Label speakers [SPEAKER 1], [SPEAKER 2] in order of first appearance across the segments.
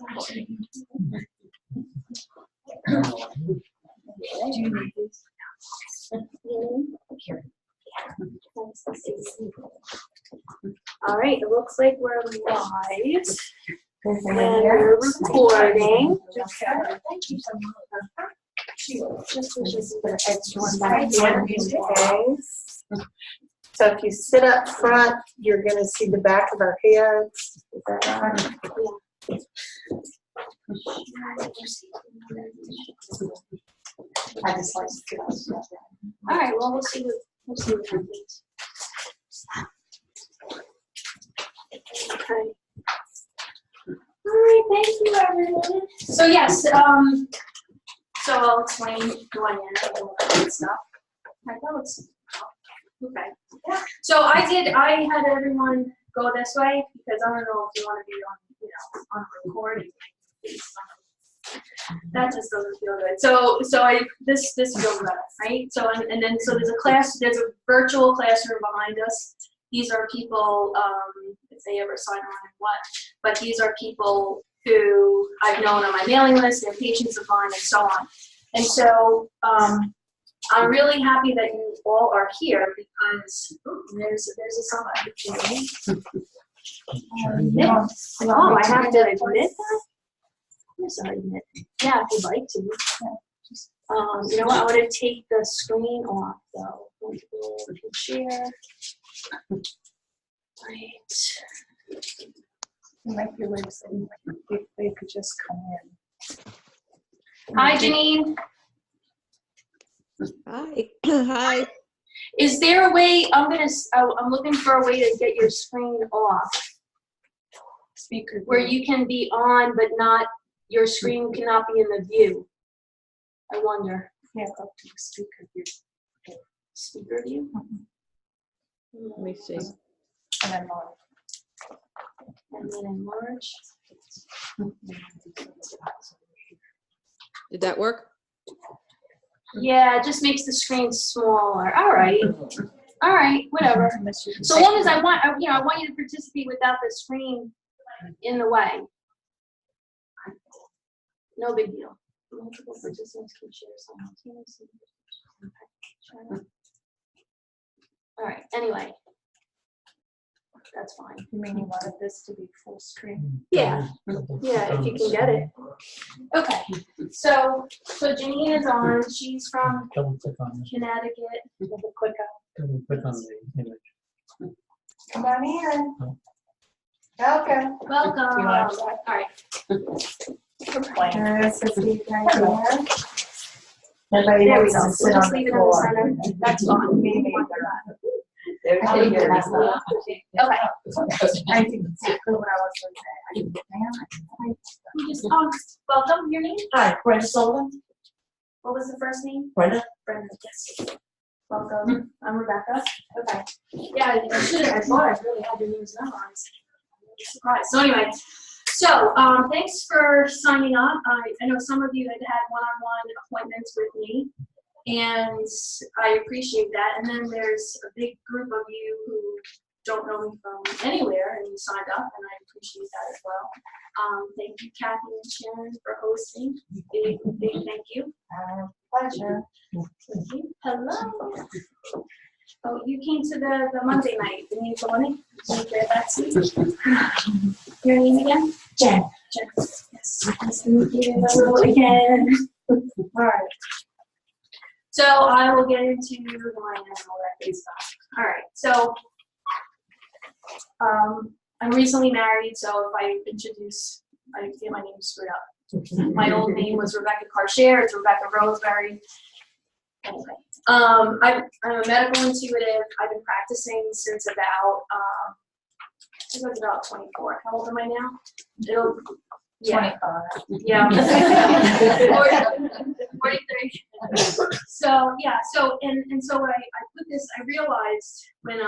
[SPEAKER 1] Do you need these?
[SPEAKER 2] Here. All right, it looks like we're live. And we're recording.
[SPEAKER 1] Thank you so much.
[SPEAKER 2] Just put an extra one back here. Okay. So if you sit up front, you're going to see the back of our heads. Is that right? Yeah.
[SPEAKER 1] I just like to feel it.
[SPEAKER 2] All right, well, we'll see what happens. Okay. All right, thank you, everyone. So yes, so I'll explain going in and all that stuff. I know it's okay. Yeah. So I had everyone go this way because I don't know if you want to be on recording. That just doesn't feel good. So this feels better, right? So and then so there's a virtual classroom behind us. These are people, if they ever sign on and what, but these are people who I've known on my mailing list, they're patients of mine, and so on. And so I'm really happy that you all are here because there's a somebody. Oh, I have to admit that? Yes, I admit. Yeah, if you'd like to. You know what? I want to take the screen off though. Share. Right.
[SPEAKER 1] It might be way to say if they could just come in.
[SPEAKER 2] Hi, Janine.
[SPEAKER 3] Hi. Hi.
[SPEAKER 2] Is there a way? I'm looking for a way to get your screen off,
[SPEAKER 1] Speaker
[SPEAKER 2] where you can be on, but not your screen cannot be in the view. I wonder.
[SPEAKER 1] Yeah, go to the speaker view.
[SPEAKER 2] Speaker view.
[SPEAKER 3] Let me see.
[SPEAKER 1] And then on.
[SPEAKER 2] And then enlarge.
[SPEAKER 3] Did that work?
[SPEAKER 2] Yeah, it just makes the screen smaller. All right, whatever. So long as I want you to participate without the screen in the way. No big deal. Multiple participants can share simultaneously. Okay. All right. Anyway, that's fine.
[SPEAKER 1] You mean you wanted this to be full screen?
[SPEAKER 2] Yeah. Yeah, if you can get it. Okay. So Janine is on. She's from
[SPEAKER 4] Double click on it.
[SPEAKER 2] Connecticut.
[SPEAKER 1] Double click on.
[SPEAKER 4] Double click on the image.
[SPEAKER 1] Come on in. Welcome.
[SPEAKER 2] Welcome.
[SPEAKER 1] You want to-
[SPEAKER 2] All right.
[SPEAKER 1] Everybody
[SPEAKER 2] There we
[SPEAKER 1] wants
[SPEAKER 2] go.
[SPEAKER 1] to
[SPEAKER 2] We'll
[SPEAKER 1] sit
[SPEAKER 2] just
[SPEAKER 1] on
[SPEAKER 2] leave
[SPEAKER 1] the
[SPEAKER 2] it in the
[SPEAKER 1] floor.
[SPEAKER 2] center. That's fine.
[SPEAKER 1] Me neither.
[SPEAKER 2] Okay.
[SPEAKER 1] I think it's exactly what I was going to say. I didn't get down.
[SPEAKER 2] You just welcome. Your name?
[SPEAKER 5] Hi, Brenda Sullivan.
[SPEAKER 2] What was the first name?
[SPEAKER 5] Brenda.
[SPEAKER 2] Brenda. Yes. Welcome. I'm Rebecca. Okay. Yeah, I should have. I thought I really had your names memorized. I'm surprised. So anyway, thanks for signing up. I know some of you had one-on-one appointments with me, and I appreciate that. And then there's a big group of you who don't know me from anywhere, and you signed up, and I appreciate that as well. Thank you, Kathy and Sharon, for hosting. Big thank you.
[SPEAKER 1] Pleasure.
[SPEAKER 2] Thank you. Hello. Oh, you came to the Monday night, didn't you, Bonnie? Can you grab that seat? Your name again?
[SPEAKER 1] Jen.
[SPEAKER 2] Jen. Yes. Nice to meet you again. All right. So I will get into the line and all that good stuff. All right. So I'm recently married, so if I introduce, I get my name screwed up. My old name was Rebecca Carshare. It's Rebecca Roseberry. Anyway, I'm a medical intuitive. I've been practicing since about I think I was about 24. How old am I now?
[SPEAKER 1] 25.
[SPEAKER 2] Yeah. 43. So yeah. So and so what I put this. I realized when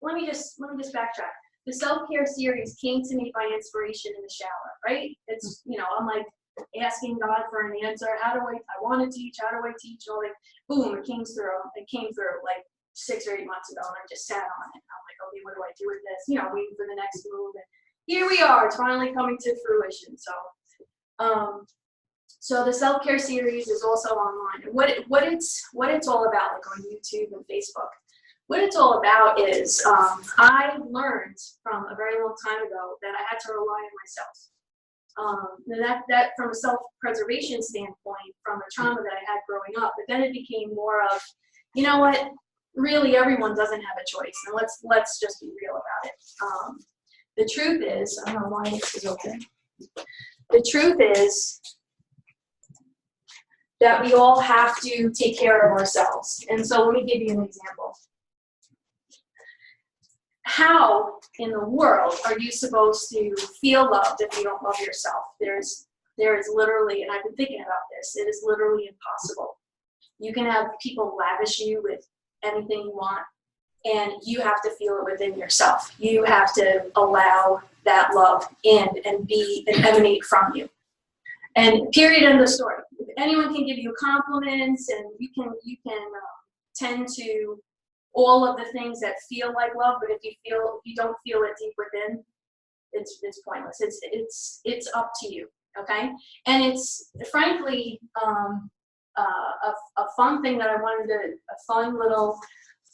[SPEAKER 2] let me just backtrack. The self-care series came to me by inspiration in the shower, right? It's, I'm like asking God for an answer. How do I want to teach, how do I teach? And like, boom, it came through like 6 or 8 months ago, and I just sat on it. I'm like, okay, what do I do with this? Waiting for the next move. here we are. It's finally coming to fruition. So the self-care series is also online. And what it's all about, like on YouTube and Facebook, what it's all about is I learned from a very long time ago that I had to rely on myself. And that from a self-preservation standpoint, from a trauma that I had growing up, but then it became more of, you know what, really everyone doesn't have a choice, and let's just be real about it. The truth is, I don't know why this is open. The truth is that we all have to take care of ourselves. And so let me give you an example. How in the world are you supposed to feel loved if you don't love yourself? There is literally, and I've been thinking about this, it is literally impossible. You can have people lavish you with anything you want, and you have to feel it within yourself. You have to allow that love in and emanate from you. And period, end of story. If anyone can give you compliments, and you can tend to all of the things that feel like love, but if you don't feel it deep within, it's pointless. It's up to you, okay? And it's frankly a fun thing that a fun little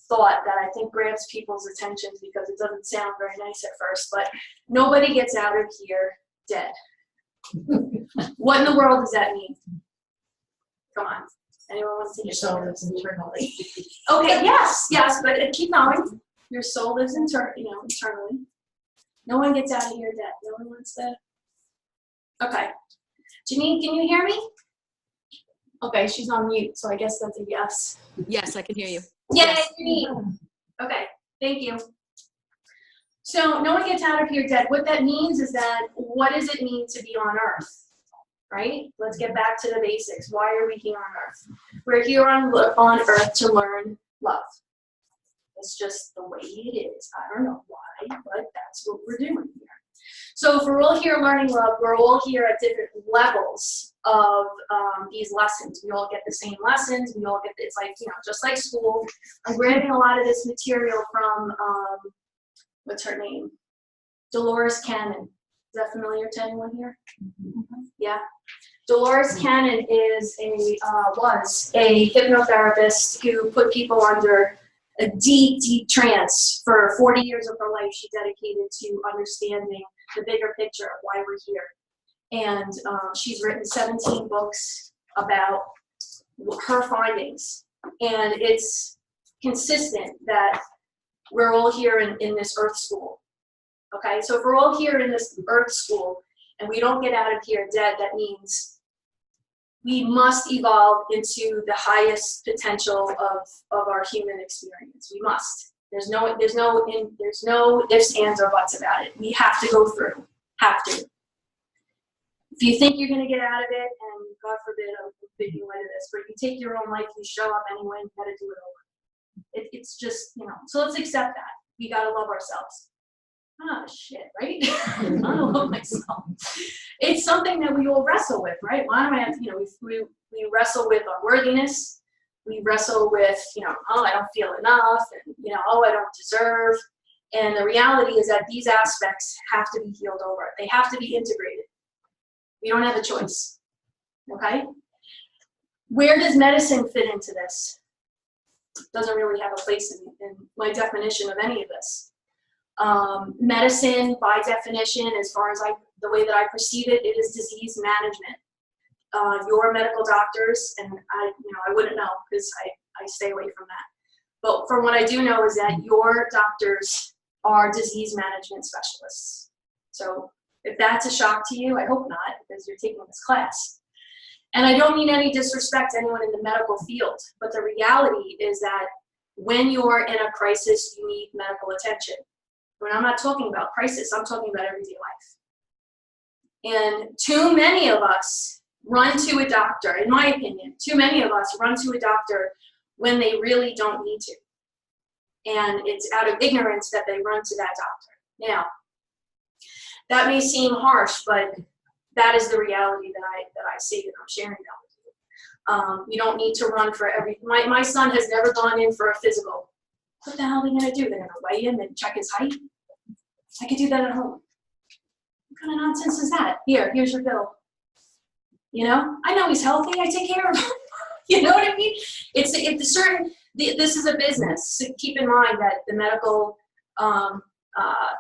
[SPEAKER 2] thought that I think grabs people's attention because it doesn't sound very nice at first, but nobody gets out of here dead. What in the world does that mean? Come on. Anyone wants to
[SPEAKER 1] Your soul lives internally.
[SPEAKER 2] Okay, yes, but keep going. Your soul lives internally. No one gets out of here dead. No one wants to. Okay. Janine, can you hear me? Okay, she's on mute, so I guess that's a yes.
[SPEAKER 3] Yes, I can hear you.
[SPEAKER 2] Yay,
[SPEAKER 3] Yes.
[SPEAKER 2] Janine. Okay, thank you. So no one gets out of here dead. What that means is that what does it mean to be on Earth? Right? Let's get back to the basics. Why are we here on Earth? We're here on Earth to learn love. It's just the way it is. I don't know why, but that's what we're doing here. So if we're all here learning love, we're all here at different levels of these lessons. We all get the same lessons. We all get, it's like, just like school. I'm grabbing a lot of this material from, what's her name? Dolores Cannon. Is that familiar to anyone here? Mm-hmm. Yeah. Dolores Cannon was a hypnotherapist who put people under a deep, deep trance. For 40 years of her life, she dedicated to understanding the bigger picture of why we're here. And she's written 17 books about her findings. And it's consistent that we're all here in this Earth School. Okay, so if we're all here in this Earth School and we don't get out of here dead, that means we must evolve into the highest potential of our human experience. We must. There's no ifs, ands, or buts about it. We have to go through. Have to. If you think you're going to get out of it, and God forbid I'm making light of this, but if you take your own life, you show up anyway, you got to do it over. It's just, so let's accept that. We got to love ourselves. Oh, shit, right? I don't love myself. It's something that we all wrestle with, right? Why do I have, we wrestle with our worthiness. We wrestle with, I don't feel enough, and, I don't deserve. And the reality is that these aspects have to be healed over. They have to be integrated. We don't have a choice, okay? Where does medicine fit into this? Doesn't really have a place in my definition of any of this. Medicine, by definition, as far as the way that I perceive it, it is disease management. Your medical doctors, and I wouldn't know because I stay away from that. But from what I do know is that your doctors are disease management specialists. So if that's a shock to you, I hope not, because you're taking this class. And I don't mean any disrespect to anyone in the medical field, but the reality is that when you're in a crisis, you need medical attention. When I'm not talking about crisis, I'm talking about everyday life. And too many of us run to a doctor, in my opinion, too many of us run to a doctor when they really don't need to. And it's out of ignorance that they run to that doctor. Now, that may seem harsh, but that is the reality that I see, that I'm sharing that with you. You don't need to run for my son has never gone in for a physical. What the hell are they going to do? They're going to weigh him and check his height? I could do that at home. kind of nonsense is that? Here's your bill. You know, I know he's healthy. I take care of him. You know what I mean? This is a business. So keep in mind that the medical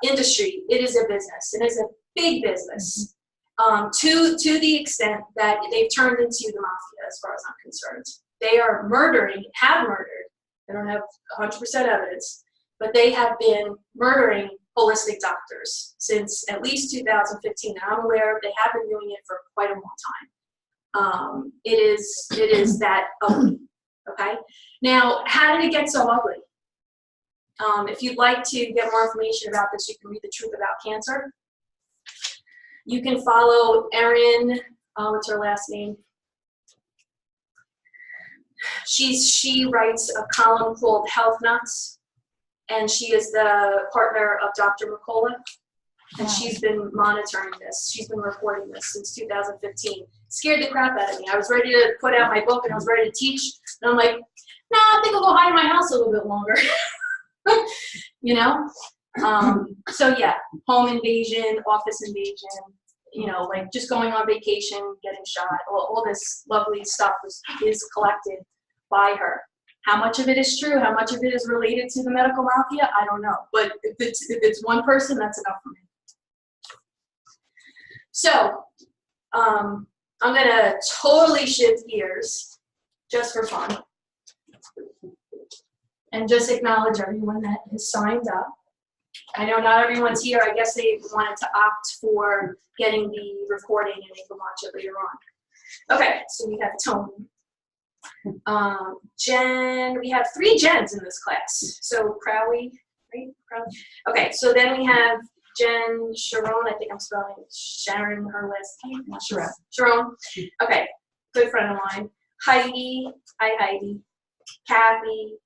[SPEAKER 2] industry, it is a business. It is a big business to the extent that they've turned into the mafia, as far as I'm concerned. They are have murdered. I don't have 100% evidence, but they have been murdering holistic doctors since at least 2015. I'm aware they have been doing it for quite a long time. It is that ugly. Okay. Now, how did it get so ugly? If you'd like to get more information about this, you can read The Truth About Cancer. You can follow Erin. What's her last name? She writes a column called Health Nuts, and she is the partner of Dr. McCullough, and she's been monitoring this. She's been reporting this since 2015. It scared the crap out of me. I was ready to put out my book, and I was ready to teach, and I'm like, no, I think I'll go hide in my house a little bit longer. You know? So yeah, home invasion, office invasion, you know, like just going on vacation, getting shot, all this lovely stuff is collected by her. How much of it is true? How much of it is related to the medical mafia? I don't know. But if it's one person, that's enough for me. So I'm gonna totally shift gears just for fun and just acknowledge everyone that has signed up. I know not everyone's here. I guess they wanted to opt for getting the recording and they can watch it later on. Okay, so we have Tony. Jen, we have 3 Jens in this class. So Crowley, right? Crowley. Okay, so then we have Jen Sharon. I think I'm spelling Sharon, her last name. Not Sharon. Sharon. Okay, good friend of mine. Heidi. Hi, Heidi. Kathy,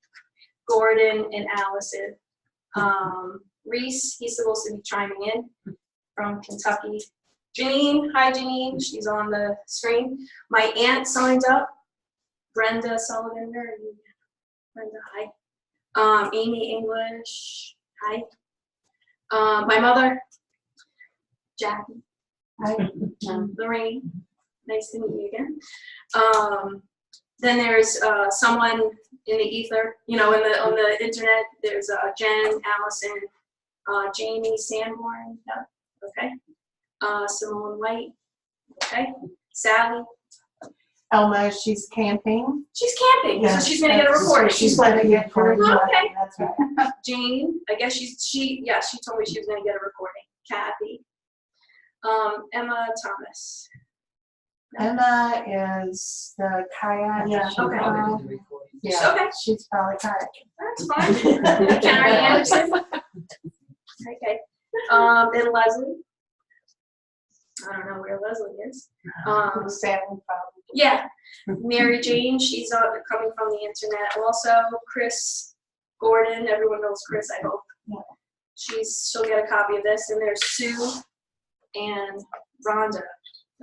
[SPEAKER 2] Gordon, and Allison. Reese, he's supposed to be chiming in from Kentucky. Janine, hi Janine, she's on the screen. My aunt signed up. Brenda Sullivan, where are you? Brenda, hi. Amy English, hi. My mother, Jackie, hi. Lorraine, nice to meet you again. Then there's someone in the ether, you know, on the internet. There's Jen, Allison, Jamie Sanborn, yeah, okay. Simone White, okay. Sally.
[SPEAKER 1] Elma, she's camping.
[SPEAKER 2] She's camping, so she's gonna get a recording.
[SPEAKER 1] She's letting it for you.
[SPEAKER 2] Okay.
[SPEAKER 1] That's right.
[SPEAKER 2] Jane, I guess she told me she was gonna get a recording. Kathy. Emma Thomas.
[SPEAKER 1] Emma is the kayak.
[SPEAKER 2] Yeah,
[SPEAKER 4] She'll
[SPEAKER 2] okay.
[SPEAKER 4] probably do the recording.
[SPEAKER 1] Yeah,
[SPEAKER 2] Okay.
[SPEAKER 1] she's probably kayaking.
[SPEAKER 2] That's fine. Karen Anderson. Okay. And Leslie. I don't know where Leslie is.
[SPEAKER 1] Sam probably.
[SPEAKER 2] Yeah. Mary Jane, she's coming from the internet. Also, Chris Gordon, everyone knows Chris, I hope.
[SPEAKER 1] Yeah.
[SPEAKER 2] She'll get a copy of this. And there's Sue and Rhonda.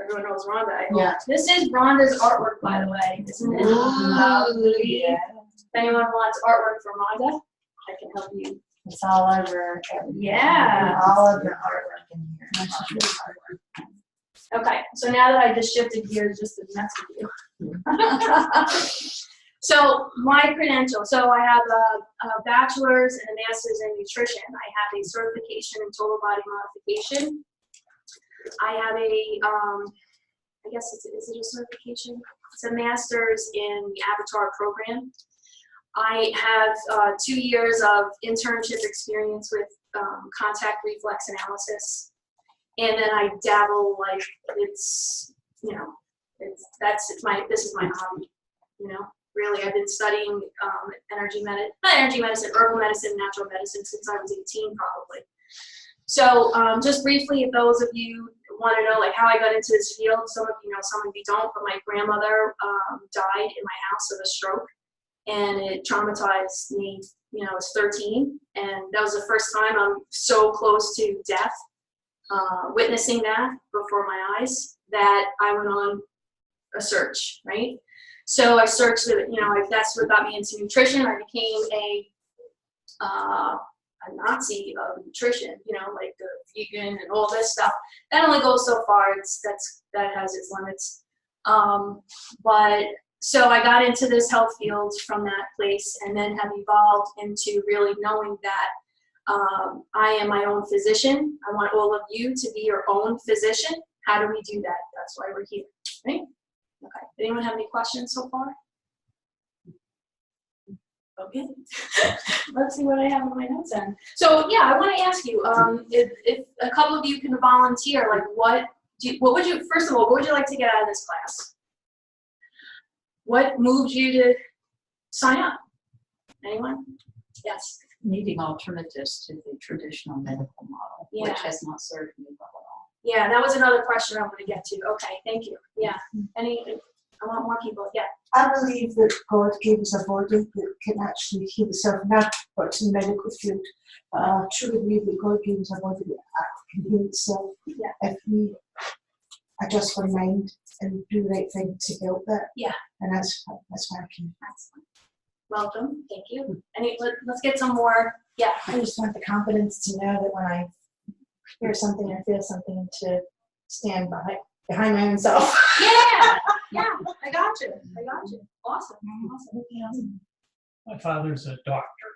[SPEAKER 2] Everyone knows Rhonda, I hope.
[SPEAKER 1] Yeah.
[SPEAKER 2] This is Rhonda's artwork, by the way. Isn't it lovely?
[SPEAKER 1] Yeah.
[SPEAKER 2] If anyone wants artwork from Rhonda, I can help you.
[SPEAKER 1] It's all over everything.
[SPEAKER 2] Yeah.
[SPEAKER 1] All of the artwork in here.
[SPEAKER 2] Okay, so now that I just shifted gears just to mess with you. So my credentials, so I have a bachelor's and a master's in nutrition. I have a certification in total body modification. I have I guess is it a certification? It's a master's in the Avatar program. I have 2 years of internship experience with contact reflex analysis. And then I dabble, like, it's, you know, this is my hobby, you know. Really, I've been studying herbal medicine, natural medicine since I was 18 probably. So just briefly, if those of you want to know like how I got into this field, some of you know, some of you don't, but my grandmother died in my house of a stroke, and it traumatized me, you know, I was 13, and that was the first time I'm so close to death, witnessing that before my eyes, that I went on a search, right? So I searched, you know, that's what got me into nutrition. I became a a Nazi of nutrition, you know, like the vegan and all this stuff. That only goes so far. That has its limits. But so I got into this health field from that place, and then have evolved into really knowing that I am my own physician. I want all of you to be your own physician. How do we do that? That's why we're here, right? Okay. Anyone have any questions so far? Okay. Let's see what I have on my notes then. So yeah, I want to ask you, if a couple of you can volunteer, like what would you, first of all, what would you like to get out of this class? What moved you to sign up? Anyone? Yes.
[SPEAKER 5] Needing alternatives to the traditional medical model,
[SPEAKER 2] Yeah.
[SPEAKER 5] which has not served me well at all.
[SPEAKER 2] Yeah, that was another question I want to get to. Okay, thank you. Yeah. I want more people. Yeah.
[SPEAKER 6] I believe that God gave us a body that can actually heal itself, not what's in the medical field. I truly believe that God gave us a body that can heal itself
[SPEAKER 2] Yeah.
[SPEAKER 6] if we adjust our mind and do the right thing to help that.
[SPEAKER 2] Yeah.
[SPEAKER 6] And that's why I came.
[SPEAKER 2] Excellent. Welcome. Thank you. Let's get some more. Yeah.
[SPEAKER 7] I just want the confidence to know that when I hear something or feel something, to stand behind my own self.
[SPEAKER 2] Yeah. Yeah. I got you. Awesome.
[SPEAKER 4] My father's a doctor,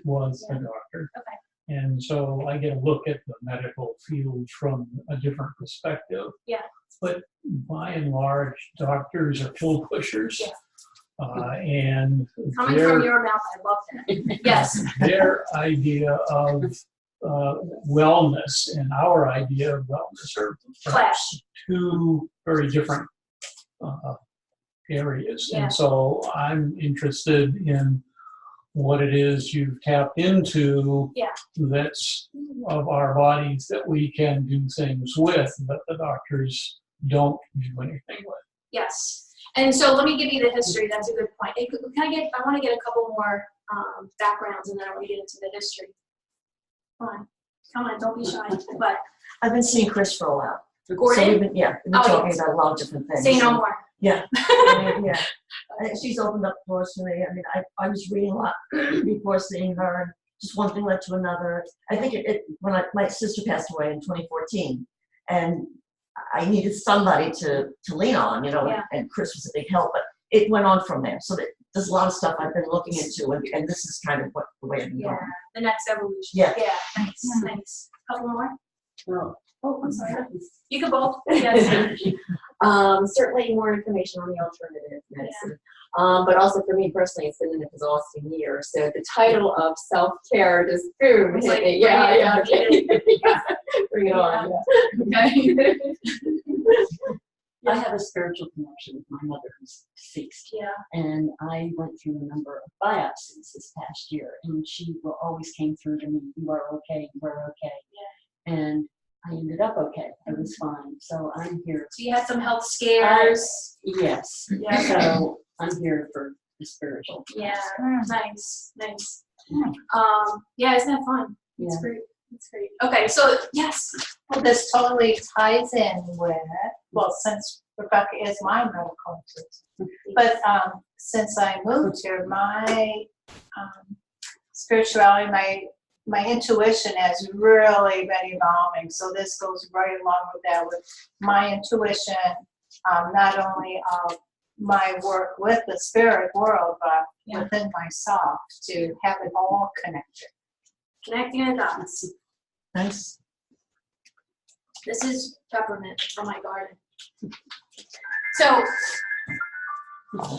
[SPEAKER 4] was a doctor.
[SPEAKER 2] Okay.
[SPEAKER 4] And so I get a look at the medical field from a different perspective.
[SPEAKER 2] Yeah.
[SPEAKER 4] But by and large, doctors are pill pushers.
[SPEAKER 2] Yeah.
[SPEAKER 4] And
[SPEAKER 2] Coming from your mouth, I love that. Yes.
[SPEAKER 4] their idea of wellness and our idea of wellness are perhaps two very different areas.
[SPEAKER 2] Yeah.
[SPEAKER 4] And so I'm interested in what it is you've tapped into that's of our bodies that we can do things with, but the doctors don't do anything with.
[SPEAKER 2] Yes. And so let me give you the history. That's a good point. I want to get a couple more backgrounds, and then I want to get into the history. Come on, don't be shy. But
[SPEAKER 8] I've been seeing Chris for a while.
[SPEAKER 2] Gordon?
[SPEAKER 8] So we've been talking about a lot of different things.
[SPEAKER 2] Say no more.
[SPEAKER 8] Yeah. Yeah. She's opened up doors for me. I mean, I was reading a lot before seeing her, and just one thing led to another. I think when my sister passed away in 2014, and I needed somebody to lean on, you know, and Chris was a big help, but it went on from there. So there's a lot of stuff I've been looking into, and this is kind of the way I've been going.
[SPEAKER 2] The next evolution.
[SPEAKER 8] Yeah.
[SPEAKER 2] Yeah. Nice. Couple more.
[SPEAKER 9] Well,
[SPEAKER 2] Oh, I'm sorry. You can both. Yes.
[SPEAKER 9] certainly more information on the alternative medicine. But also for me personally, it's been an exhausting year. So the title of self-care just boom,
[SPEAKER 2] It's
[SPEAKER 9] hit
[SPEAKER 2] like,
[SPEAKER 9] me. Bring it on.
[SPEAKER 2] Okay.
[SPEAKER 5] I have a spiritual connection with my mother who's deceased.
[SPEAKER 2] Yeah.
[SPEAKER 5] And I went through a number of biopsies this past year, and she always came through to me, you are okay, you are okay.
[SPEAKER 2] Yeah.
[SPEAKER 5] And I ended up okay. I was fine. So I'm here.
[SPEAKER 2] So you had some health scares.
[SPEAKER 5] Yes.
[SPEAKER 2] Yeah.
[SPEAKER 5] So I'm here for the spiritual.
[SPEAKER 2] Yeah. Nice. Yeah, isn't that fun? It's
[SPEAKER 5] Yeah.
[SPEAKER 2] great. It's great. Okay, so yes.
[SPEAKER 1] Well, this totally ties in with, well, since Rebecca is my medical assistant, but since I moved here, my spirituality, my intuition has really been evolving. So this goes right along with that, with my intuition, not only of my work with the spirit world, but within myself, to have it all connected.
[SPEAKER 2] Connecting the dots.
[SPEAKER 8] Nice.
[SPEAKER 2] This is peppermint from my garden. So,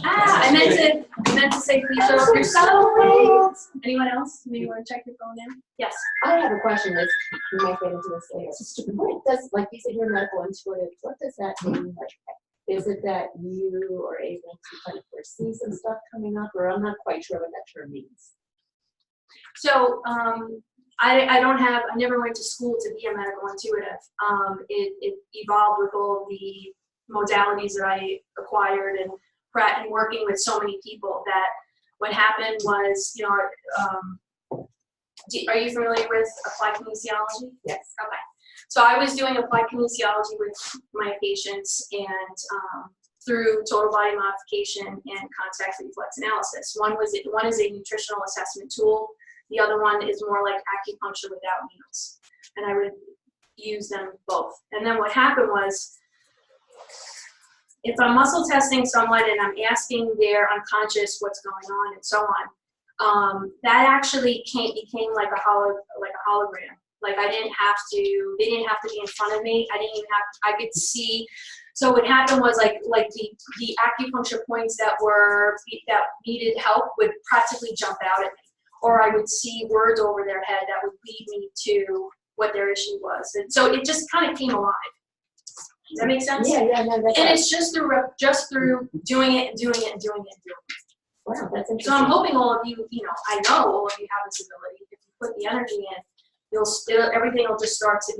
[SPEAKER 2] I meant to say please show up yourself. Anyone else? Maybe you want to check your phone now? Yes.
[SPEAKER 9] I have a question. We might get into this later. What does, like you said, you're medical intuitive. What does that mean? Like, is it that you are able to kind of foresee some stuff coming up, or I'm not quite sure what that term means.
[SPEAKER 2] So, I never went to school to be a medical intuitive. It evolved with all the modalities that I acquired and working with so many people, that what happened was, you know, are you familiar with applied kinesiology?
[SPEAKER 9] Yes.
[SPEAKER 2] Okay. So I was doing applied kinesiology with my patients, and through total body modification and contact reflex analysis. One is a nutritional assessment tool The other one is more like acupuncture without needles. And I would use them both. And then what happened was, if I'm muscle testing someone and I'm asking their unconscious what's going on and so on, that actually became like a hologram. Like I didn't have to, they didn't have to be in front of me. I didn't even have, I could see. So what happened was like the acupuncture points that needed help would practically jump out at me. Or I would see words over their head that would lead me to what their issue was. And so it just kind of came alive. Does that make sense?
[SPEAKER 9] Yeah, no, that's
[SPEAKER 2] And it's just through doing it and doing it and doing it and doing it.
[SPEAKER 9] wow, that's
[SPEAKER 2] So
[SPEAKER 9] interesting.
[SPEAKER 2] I'm hoping all of you, I know all of you have this ability. If you put the energy in, everything will just start to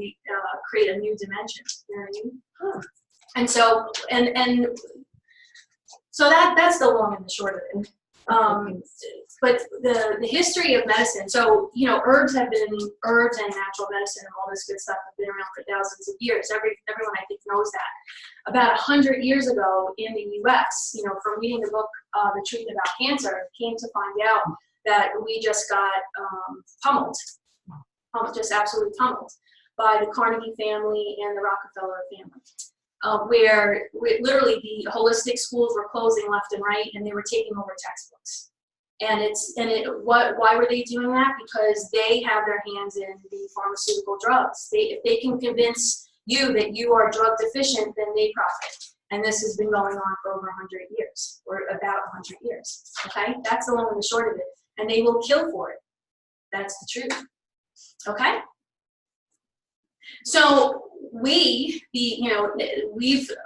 [SPEAKER 2] create a new dimension. You know what I mean?
[SPEAKER 9] Huh.
[SPEAKER 2] And so, so that's the long and the short of it. But the history of medicine, so, herbs and natural medicine and all this good stuff have been around for thousands of years. Everyone, I think, knows that. About 100 years ago in the U.S., from reading the book, The Truth About Cancer, came to find out that we just got pummeled, just absolutely pummeled by the Carnegie family and the Rockefeller family. Where literally the holistic schools were closing left and right, and they were taking over textbooks. Why were they doing that? Because they have their hands in the pharmaceutical drugs. If they can convince you that you are drug deficient, then they profit. And this has been going on for over 100 years, or about 100 years. Okay, that's the long and the short of it. And they will kill for it. That's the truth. Okay. So we've,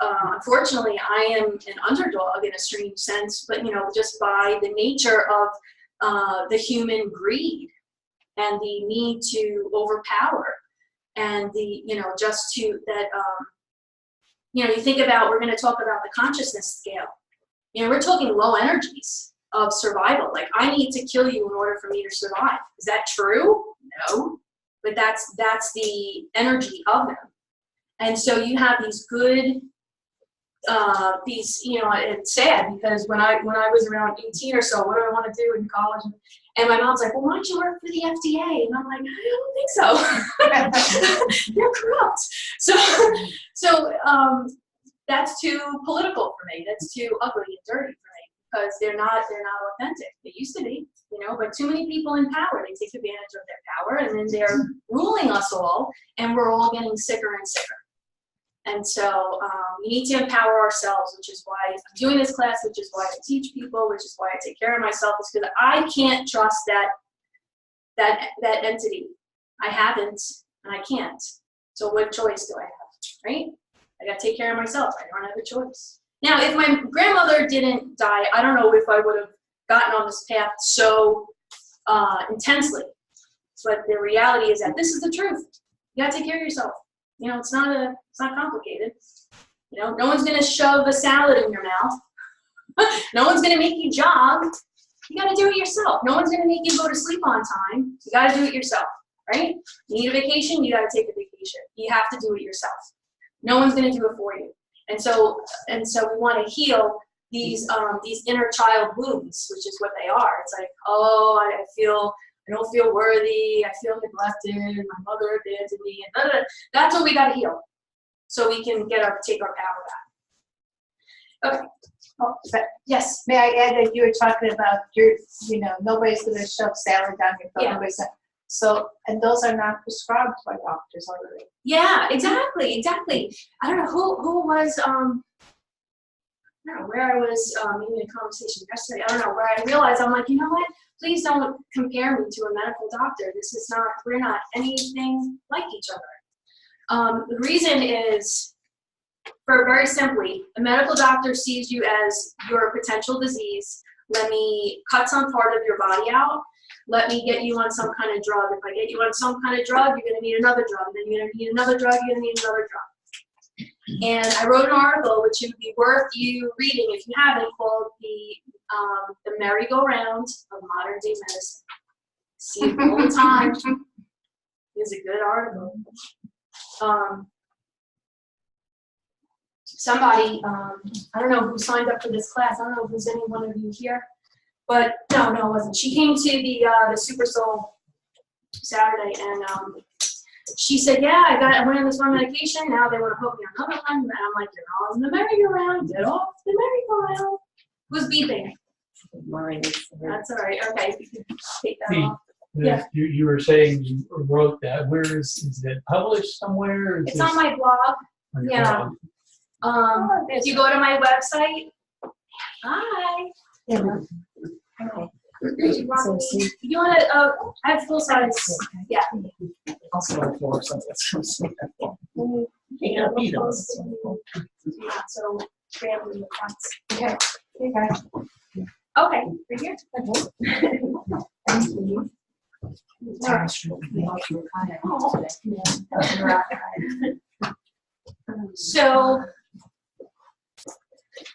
[SPEAKER 2] unfortunately, I am an underdog in a strange sense, but, just by the nature of the human greed and the need to overpower and you think about, we're going to talk about the consciousness scale. We're talking low energies of survival. Like, I need to kill you in order for me to survive. Is that true? No. But that's the energy of them. And so you have these good, it's sad because when I was around 18 or so, what do I want to do in college? And my mom's like, well, why don't you work for the FDA? And I'm like, I don't think so. They're corrupt. So that's too political for me. That's too ugly and dirty for me because they're not authentic. They used to be. But too many people in power, they take advantage of their power, and then they're ruling us all, and we're all getting sicker and sicker. And so we need to empower ourselves, which is why I'm doing this class, which is why I teach people, which is why I take care of myself, is because I can't trust that entity. I haven't, and I can't. So what choice do I have, right? I got to take care of myself. I don't have a choice. Now, if my grandmother didn't die, I don't know if I would have gotten on this path so intensely. But the reality is that this is the truth. You gotta take care of yourself. It's not complicated. No one's gonna shove a salad in your mouth. No one's gonna make you jog. You gotta do it yourself. No one's gonna make you go to sleep on time. You gotta do it yourself, right? You need a vacation, you gotta take a vacation. You have to do it yourself. No one's gonna do it for you. And so we want to heal these inner child wounds, which is what they are. It's like, I don't feel worthy, I feel neglected, my mother abandoned me, and that's what we got to heal, so we can take our power back. Okay.
[SPEAKER 1] Oh, but
[SPEAKER 2] Yes.
[SPEAKER 1] may I add that you were talking about nobody's going to shove salad down your throat.
[SPEAKER 2] Yeah.
[SPEAKER 1] Nobody's not. So, and those are not prescribed by doctors already.
[SPEAKER 2] Yeah, exactly. I don't know who was, I don't know where I was, maybe in a conversation yesterday, I don't know, where I realized, I'm like, you know what, please don't compare me to a medical doctor. We're not anything like each other. The reason is, very simply, a medical doctor sees you as your potential disease. Let me cut some part of your body out. Let me get you on some kind of drug. If I get you on some kind of drug, you're going to need another drug. And then you're going to need another drug. You're going to need another drug. And I wrote an article, which would be worth you reading if you haven't, called The Merry-Go-Round of Modern Day Medicine. See it all the time. It's a good article. Somebody, I don't know who signed up for this class. I don't know if there's any one of you here. But no, it wasn't. She came to the Super Soul Saturday, and she said, yeah, I went on this one medication, now they want to put me on another one, and I'm like, you're on the merry-go-round, get off the merry-go-round. Who's beeping?
[SPEAKER 8] Mine is.
[SPEAKER 2] That's all right, okay, you can take that
[SPEAKER 4] The-
[SPEAKER 2] off. Yeah.
[SPEAKER 4] You were saying you wrote that. Where is it published somewhere? Is
[SPEAKER 2] It's
[SPEAKER 4] this
[SPEAKER 2] on my blog.
[SPEAKER 4] on your
[SPEAKER 2] yeah.
[SPEAKER 4] blog?
[SPEAKER 2] If you go to my website, hi.
[SPEAKER 6] Yeah,
[SPEAKER 2] You want me- you want to, I have full size, yeah.
[SPEAKER 8] Also on the floor, so that's from somewhere. You can't beat them.
[SPEAKER 2] Yeah, so grab them in the front.
[SPEAKER 6] okay, hey guys.
[SPEAKER 2] Okay, right here.
[SPEAKER 6] Thank you.
[SPEAKER 2] So,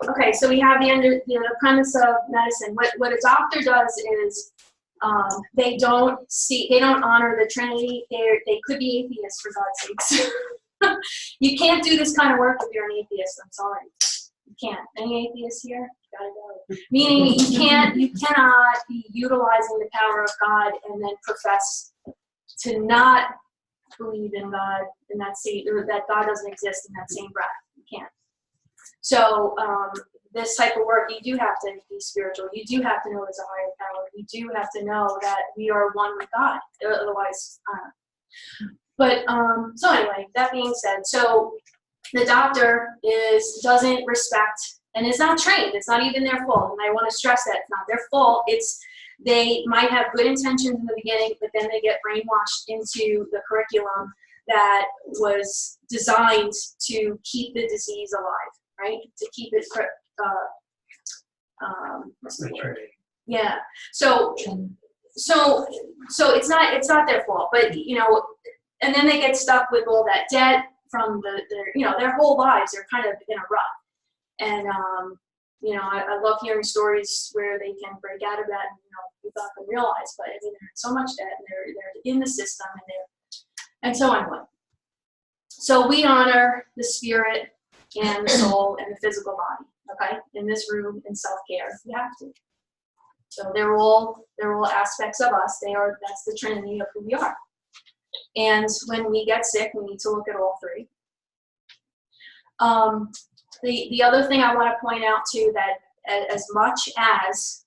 [SPEAKER 2] okay, so we have the premise of medicine. What a doctor does is they don't honor the Trinity. They could be atheists, for God's sakes. You can't do this kind of work if you're an atheist. I'm sorry, you can't. Any atheists here? You gotta go. Meaning you cannot be utilizing the power of God and then profess to not believe in God in that same, or that God doesn't exist in that same breath. You can't. So this type of work, you do have to be spiritual. You do have to know there's a higher power. You do have to know that we are one with God. Otherwise, but so anyway, that being said, so the doctor doesn't respect and is not trained. It's not even their fault, and I want to stress that it's not their fault. They might have good intentions in the beginning, but then they get brainwashed into the curriculum that was designed to keep the disease alive, right? To keep it, what's the word? Yeah. So it's not their fault, but and then they get stuck with all that debt from their whole lives. They're kind of in a rut, and I love hearing stories where they can break out of that and without them realize. But I mean, they're in so much debt, and they're in the system, and so on. So we honor the spirit and the soul and the physical body. Okay, in this room, in self-care, you have to. So they're all aspects of us. That's the Trinity of who we are. And when we get sick, we need to look at all three. The other thing I want to point out too, that as much as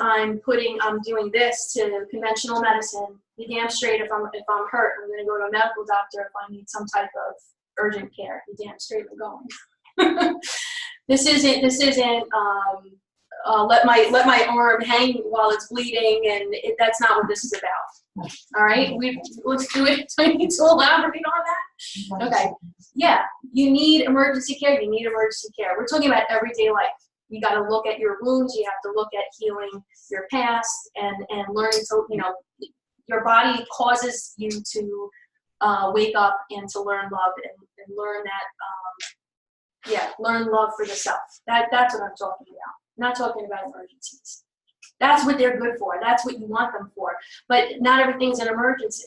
[SPEAKER 2] I'm doing this to conventional medicine, be damn straight if I'm hurt, I'm going to go to a medical doctor if I need some type of urgent care. Be damn straight I'm going. This isn't let my arm hang while it's bleeding, and that's not what this is about. All right, let's do it. Do I need to elaborate on that? Okay. Yeah, you need emergency care. You need emergency care. We're talking about everyday life. You got to look at your wounds. You have to look at healing your past and learning to, your body causes you to wake up and to learn love and learn that, learn love for yourself. That's what I'm talking about. I'm not talking about emergencies. That's what they're good for. That's what you want them for. But not everything's an emergency.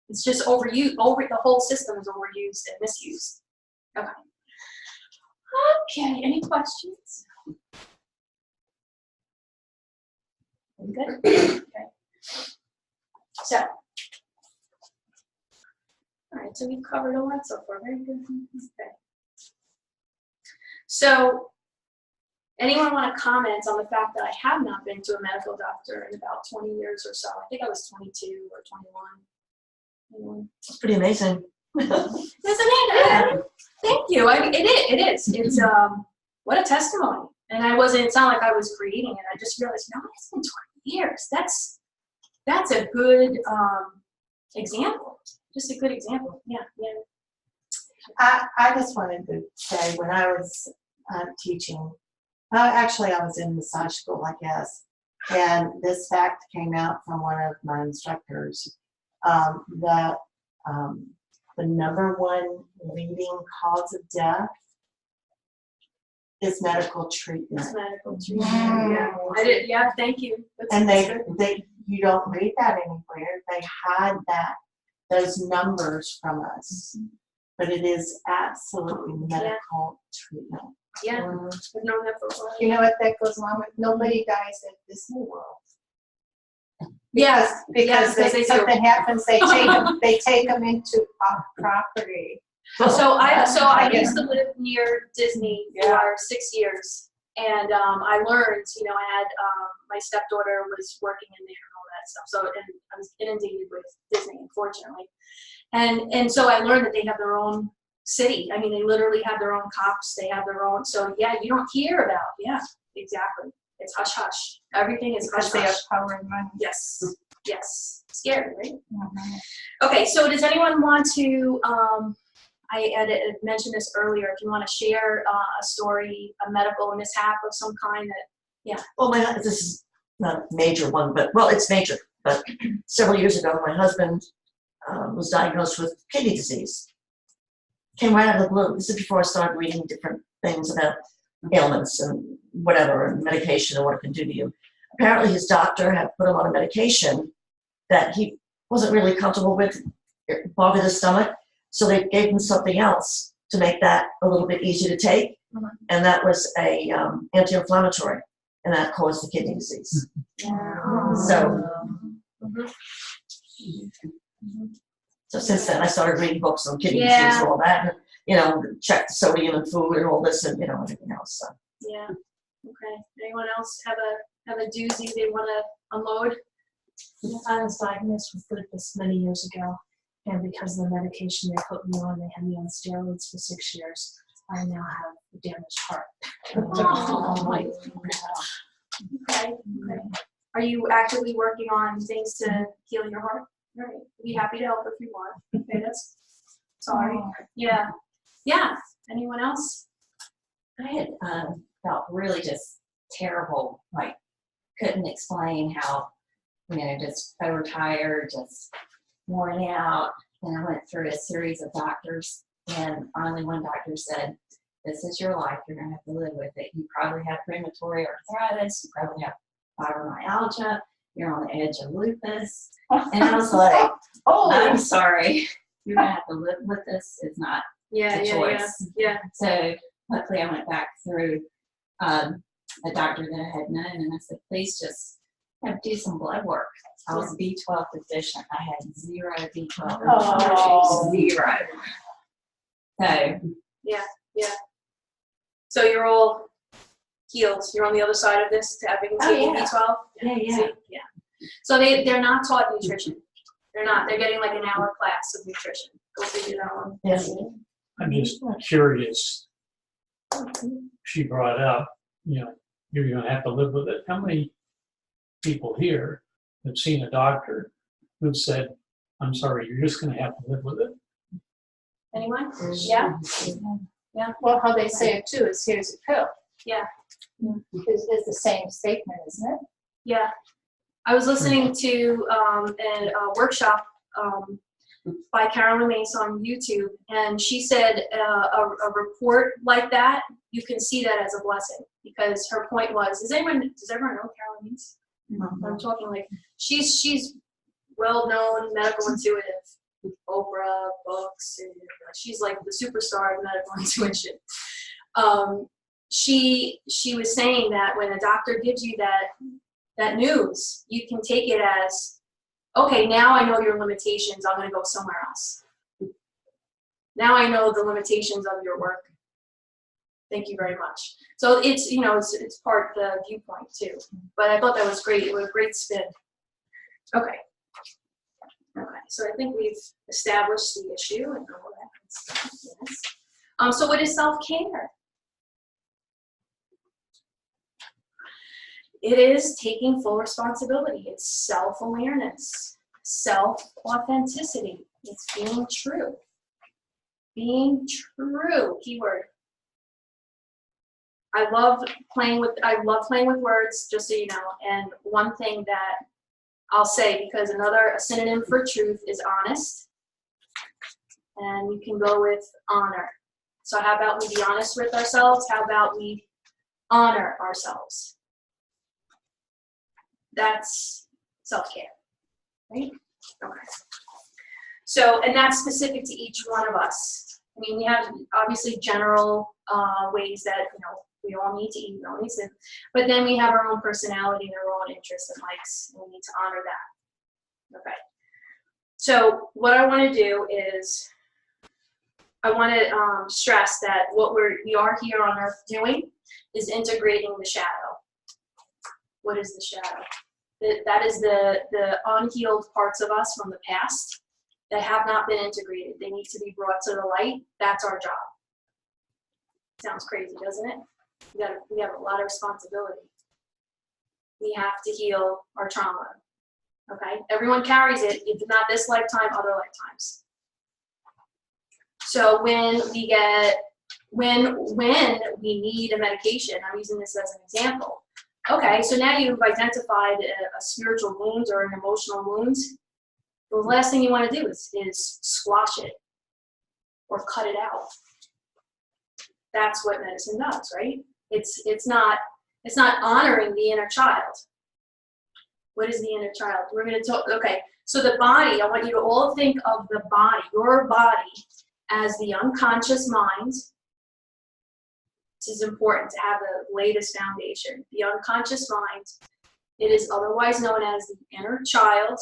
[SPEAKER 2] It's just overused. The whole system is overused and misused. Okay. Okay. Any questions? Good. Okay. So, all right. So we've covered a lot so far. Very good. Okay. So, anyone want to comment on the fact that I have not been to a medical doctor in about 20 years or so? I think I was 22 or 21. Anyone?
[SPEAKER 8] It's pretty amazing.
[SPEAKER 2] Isn't it? Thank you. It is. It's what a testimony. And it's not like I was creating it. I just realized, it's been 20 years. That's a good example. Just a good example. Yeah.
[SPEAKER 1] I just wanted to say, when I was teaching, actually I was in massage school, I guess, and this fact came out from one of my instructors, that the number one leading cause of death is medical treatment.
[SPEAKER 2] It's medical treatment. Yeah. I did. Yeah. Thank you.
[SPEAKER 1] And you don't read that anywhere. They hide those numbers from us, but it is absolutely medical treatment.
[SPEAKER 2] Yeah. We've known that for a while.
[SPEAKER 1] You know what that goes along with? Nobody dies at Disney World.
[SPEAKER 2] Yes,
[SPEAKER 1] Because
[SPEAKER 2] yes, they do.
[SPEAKER 1] something happens, they take them into property.
[SPEAKER 2] So I
[SPEAKER 1] Yeah.
[SPEAKER 2] used to live near Disney
[SPEAKER 1] Yeah.
[SPEAKER 2] for 6 years, and I learned, I had my stepdaughter was working in there and all that stuff. So and I was inundated with Disney, unfortunately, and so I learned that they have their own city. I mean, they literally have their own cops. They have their own. So yeah, you don't hear about. Yeah, exactly. It's hush hush. Everything is hush
[SPEAKER 1] Because they have
[SPEAKER 2] hush.
[SPEAKER 1] power and money.
[SPEAKER 2] Yes, yes. Scary, right?
[SPEAKER 1] Mhm.
[SPEAKER 2] Okay, so does anyone want to, I had mentioned this earlier, if you want to share a story, a medical mishap of some kind that,
[SPEAKER 8] Well, this is not a major one, but, well, it's major. But several years ago, my husband was diagnosed with kidney disease. Came right out of the blue. This is before I started reading different things about ailments and whatever, and medication and what it can do to you. Apparently his doctor had put him on a medication that he wasn't really comfortable with, it bothered his stomach, so they gave him something else to make that a little bit easier to take, and that was a anti-inflammatory, and that caused the kidney disease. So, so since then I started reading books on kidney disease and all that, and check the sodium in food and all this, and everything else. So.
[SPEAKER 2] yeah, okay. Anyone else have a doozy they want to unload?
[SPEAKER 7] I was diagnosed with lupus many years ago, and because of the medication they put me on, they had me on steroids for 6 years. I now have a damaged heart.
[SPEAKER 2] Oh, my Okay. Are you actively working on things to heal your heart? All right. Be happy to help if you want. Okay, that's sorry. Yeah. Yeah. Anyone else?
[SPEAKER 10] I had felt really just terrible, like couldn't explain how, just overtired, just worn out. And I went through a series of doctors, and finally one doctor said, "This is your life. You're gonna have to live with it. You probably have rheumatoid arthritis. You probably have fibromyalgia. You're on the edge of lupus." And I was like,
[SPEAKER 1] Oh,
[SPEAKER 10] "I'm sorry. You're gonna have to live with this. It's not
[SPEAKER 2] Yeah,
[SPEAKER 10] a
[SPEAKER 2] yeah,
[SPEAKER 10] choice."
[SPEAKER 2] yeah.
[SPEAKER 10] So luckily I went back through a doctor that I had known, and I said, "Please just do some blood work." I was B12 deficient. I had 0 B12.
[SPEAKER 1] Oh.
[SPEAKER 10] 0. So
[SPEAKER 2] So you're all healed. You're on the other side of this, having taken
[SPEAKER 10] yeah.
[SPEAKER 2] B12.
[SPEAKER 10] yeah.
[SPEAKER 2] See? Yeah. So they're not taught nutrition. They're not. They're getting like an hour class of nutrition. Go figure that one.
[SPEAKER 8] Yes.
[SPEAKER 4] I'm just curious. She brought up, you're going to have to live with it. How many people here have seen a doctor who said, "I'm sorry, you're just going to have to live with it"?
[SPEAKER 2] Anyone? Yeah.
[SPEAKER 1] well, how they say it too is here's a pill.
[SPEAKER 2] Yeah.
[SPEAKER 1] It's the same statement, isn't it?
[SPEAKER 2] Yeah. I was listening to a workshop by Carolyn Mace on YouTube, and she said a report like that, you can see that as a blessing, because her point was, does everyone know Carolyn Mace? I'm talking like she's well-known medical intuitive, Oprah books, and she's like the superstar of medical intuition. She was saying that when a doctor gives you that news, you can take it as, okay, now I know your limitations, I'm going to go somewhere else. Now I know the limitations of your work. Thank you very much. So it's, it's part of the viewpoint too. But I thought that was great. It was a great spin. Okay. Okay, so I think we've established the issue and all that good stuff. Yes. So what is self-care? It is taking full responsibility. It's self-awareness, self-authenticity. It's being true. Being true, keyword. I love playing with words, just so you know. And one thing that I'll say, because a synonym for truth is honest, and you can go with honor. So how about we be honest with ourselves? How about we honor ourselves? That's self-care, right? Okay. So, and that's specific to each one of us. I mean, we have obviously general ways that, we all need to eat, we all need to, but then we have our own personality and our own interests and likes, and we need to honor that. Okay. So what I want to do is I want to stress that what we are here on earth doing is integrating the shadow. What is the shadow? That is the unhealed parts of us from the past that have not been integrated. They need to be brought to the light. That's our job. Sounds crazy, doesn't it? We have a lot of responsibility. We have to heal our trauma. Okay? Everyone carries it, if not this lifetime, other lifetimes. So when we need a medication, I'm using this as an example. Okay, so now you've identified a spiritual wound or an emotional wound. The last thing you want to do is squash it or cut it out. That's what medicine does, right? It's not honoring the inner child. What is the inner child? We're going to talk. Okay, so the body. I want you to all think of the body, your body, as the unconscious mind. This is important to have the latest foundation. The unconscious mind. It is otherwise known as the inner child,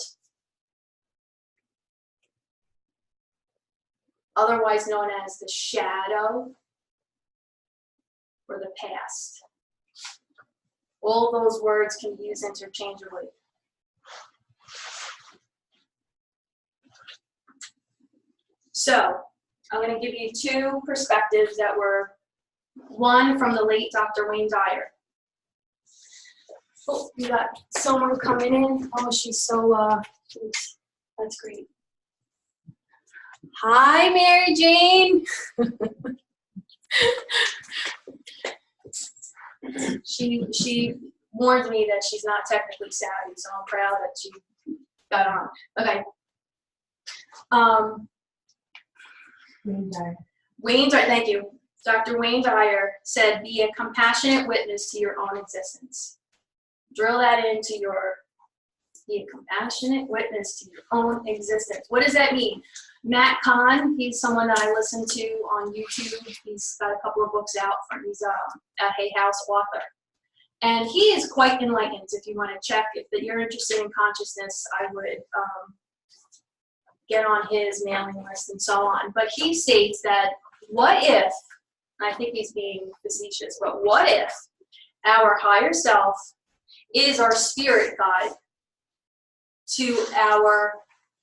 [SPEAKER 2] otherwise known as the shadow or the past. All those words can be used interchangeably. So, I'm going to give you two perspectives that were, one from the late Dr. Wayne Dyer. Oh, we got someone coming in. Oh, she's so, that's great. Hi, Mary Jane. She warned me that she's not technically savvy, so I'm proud that she got on. Okay. Wayne Dyer, thank you. Dr. Wayne Dyer said, be a compassionate witness to your own existence. Drill that into be a compassionate witness to your own existence. What does that mean? Matt Kahn, he's someone that I listen to on YouTube. He's got a couple of books out. He's a Hay House author. And he is quite enlightened. If you want to check, if you're interested in consciousness, I would get on his mailing list and so on. But he states that what if, I think he's being facetious, but what if our higher self is our spirit guide to our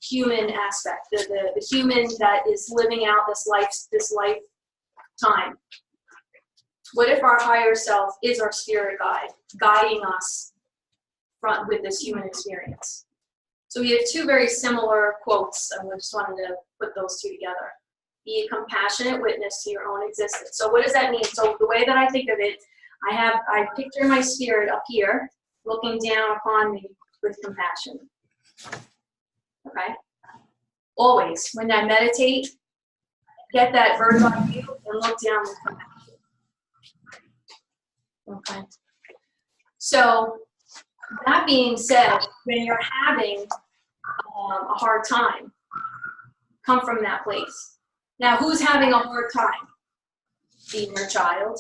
[SPEAKER 2] human aspect, the human that is living out this lifetime? What if our higher self is our spirit guide, guiding us with this human experience? So we have two very similar quotes, and I just wanted to put those two together. Be a compassionate witness to your own existence. So what does that mean? So the way that I think of it, I picture my spirit up here, looking down upon me with compassion. Okay? Always, when I meditate, get that bird's eye view and look down with compassion. Okay? So, that being said, when you're having a hard time, come from that place. Now, who's having a hard time? The inner child,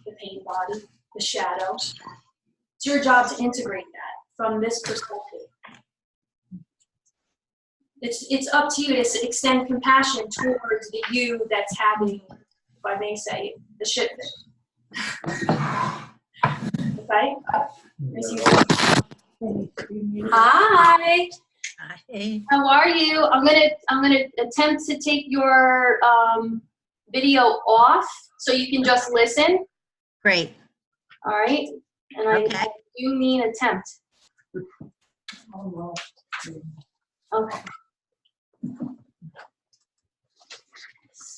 [SPEAKER 2] the pain body, the shadow. It's your job to integrate that from this perspective. It's up to you to extend compassion towards the you that's having, if I may say, the shit fit. Okay? Hi.
[SPEAKER 11] Hi.
[SPEAKER 2] How are you? I'm gonna attempt to take your video off so you can just listen.
[SPEAKER 11] Great.
[SPEAKER 2] All right. And
[SPEAKER 11] Okay.
[SPEAKER 2] I do mean attempt. Okay.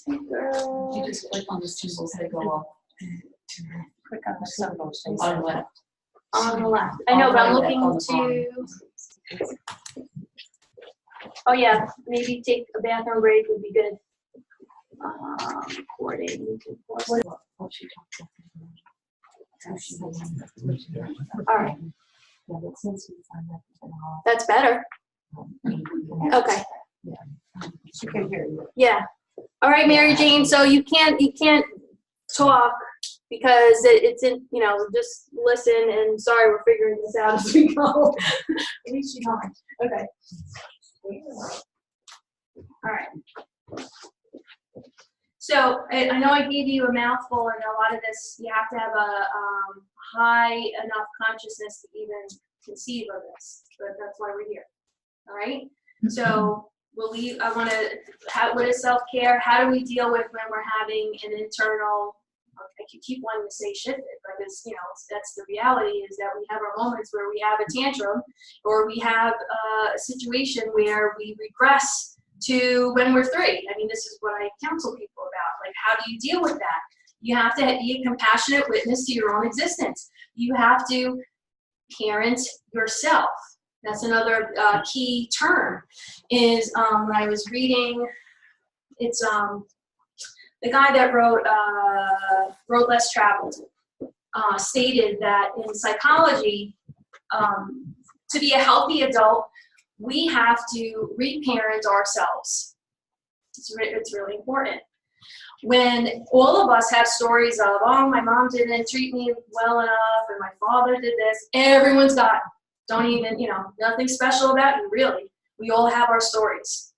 [SPEAKER 5] You just click on the symbols, they go off.
[SPEAKER 1] Click on the symbols.
[SPEAKER 5] On the left.
[SPEAKER 2] On the left. I know, but I'm looking
[SPEAKER 5] On the
[SPEAKER 2] to. Oh yeah, maybe take a bathroom break would be good. Recording. All right. That's better. Okay.
[SPEAKER 6] She can hear you.
[SPEAKER 2] Yeah. All right, Mary Jane. So you can't talk because it's in, just listen, and sorry, we're figuring this out as we go. At least you don't. Okay. All right. So I know I gave you a mouthful, and a lot of this, you have to have a high enough consciousness to even conceive of this, but that's why we're here. All right. So I want to. What is self-care? How do we deal with when we're having an internal? I keep wanting to say shit, because that's the reality, is that we have our moments where we have a tantrum, or we have a situation where we regress to when we're 3. I mean, this is what I counsel people about. Like, how do you deal with that? You have to be a compassionate witness to your own existence. You have to parent yourself. That's another key term. Is when I was reading, it's the guy that wrote Road Less Traveled stated that in psychology, to be a healthy adult, we have to reparent ourselves. It's really important. When all of us have stories of, oh, my mom didn't treat me well enough, and my father did this, everyone's got it. Don't even, nothing special about you, really. We all have our stories.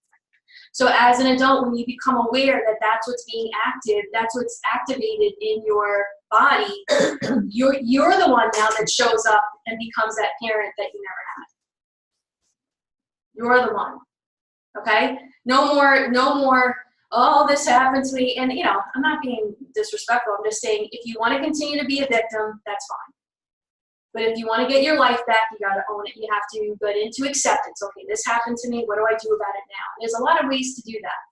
[SPEAKER 2] So as an adult, when you become aware that that's what's being active, that's what's activated in your body, you're the one now that shows up and becomes that parent that you never had. You're the one. Okay? No more, oh, this happened to me. And, I'm not being disrespectful. I'm just saying, if you want to continue to be a victim, that's fine. But if you want to get your life back, you got to own it. You have to get into acceptance. Okay, this happened to me. What do I do about it now? There's a lot of ways to do that.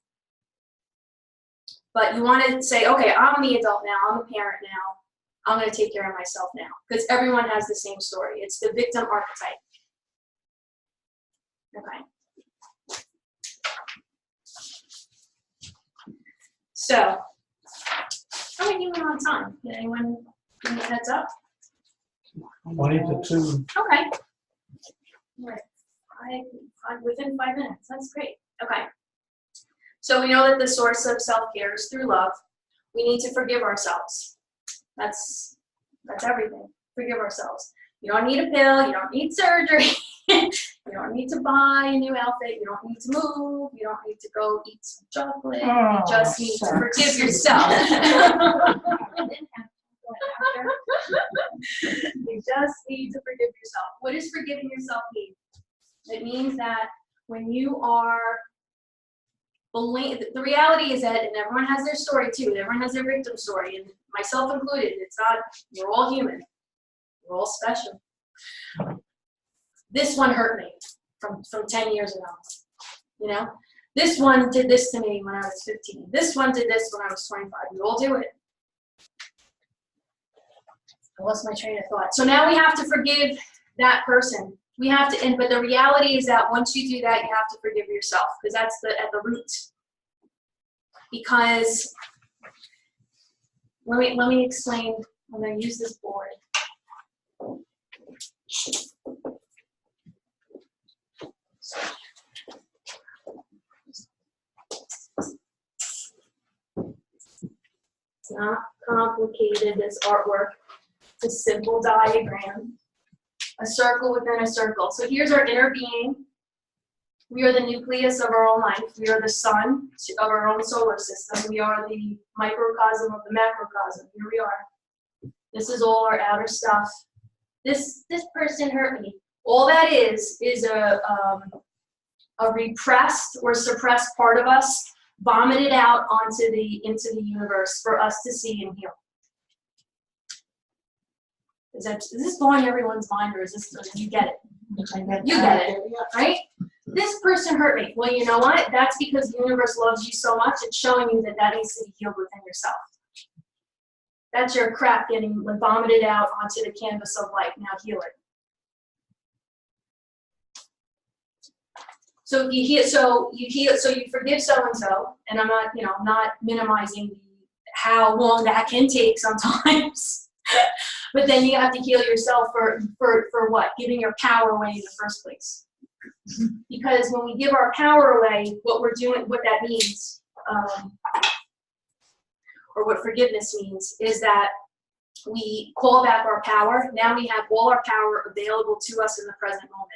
[SPEAKER 2] But you want to say, okay, I'm the adult now. I'm a parent now. I'm going to take care of myself now. Because everyone has the same story. It's the victim archetype. Okay. So, how are we doing on time? Did anyone give me a heads up?
[SPEAKER 4] 20 to 2.
[SPEAKER 2] Okay. Right. I'm within 5 minutes. That's great. Okay. So we know that the source of self-care is through love. We need to forgive ourselves. That's everything. Forgive ourselves. You don't need a pill. You don't need surgery. You don't need to buy a new outfit. You don't need to move. You don't need to go eat some chocolate. You just need to forgive yourself. You just need to forgive yourself. What does forgiving yourself mean? It means that when you are the reality is that, and everyone has their story too, everyone has their victim story, and myself included, we're all human. We're all special. This one hurt me from 10 years ago. This one did this to me when I was 15. This one did this when I was 25. We all do it. I lost my train of thought. So now we have to forgive that person. We have to, but the reality is that once you do that, you have to forgive yourself, because that's at the root. Because let me explain. I'm going to use this board. It's not complicated, this artwork. It's a simple diagram. A circle within a circle. So here's our inner being. We are the nucleus of our own life. We are the sun of our own solar system. We are the microcosm of the macrocosm. Here we are. This is all our outer stuff. This person hurt me. All that is a repressed or suppressed part of us vomited out into the universe for us to see and heal. Is this blowing everyone's mind, or you get it? You get it, right? This person hurt me. Well, you know what? That's because the universe loves you so much, it's showing you that needs to be healed within yourself. That's your crap getting vomited out onto the canvas of life. Now heal it. So you forgive so-and-so, and I'm not minimizing how long that can take sometimes. But then you have to heal yourself for what? Giving your power away in the first place. Because when we give our power away, what that means, or what forgiveness means, is that we call back our power. Now we have all our power available to us in the present moment.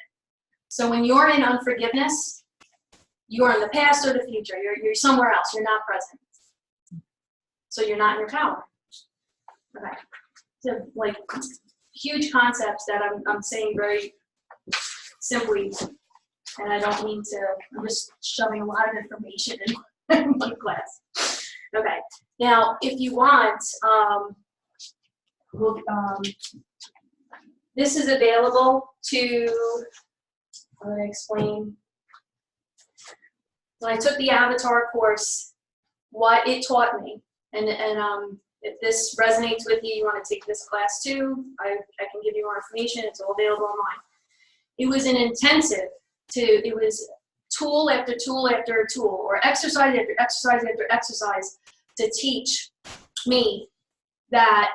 [SPEAKER 2] So when you're in unforgiveness, you're in the past or the future. You're somewhere else. You're not present. So you're not in your power. Okay. So like huge concepts that I'm saying very simply, and I don't mean to, I'm just shoving a lot of information in one class. Okay. Now, if you want, this is available to, I'm going to explain. When I took the Avatar course, what it taught me, and if this resonates with you, you want to take this class too, I can give you more information. It's all available online. It was an intensive it was tool after tool after tool, or exercise after exercise after exercise to teach me that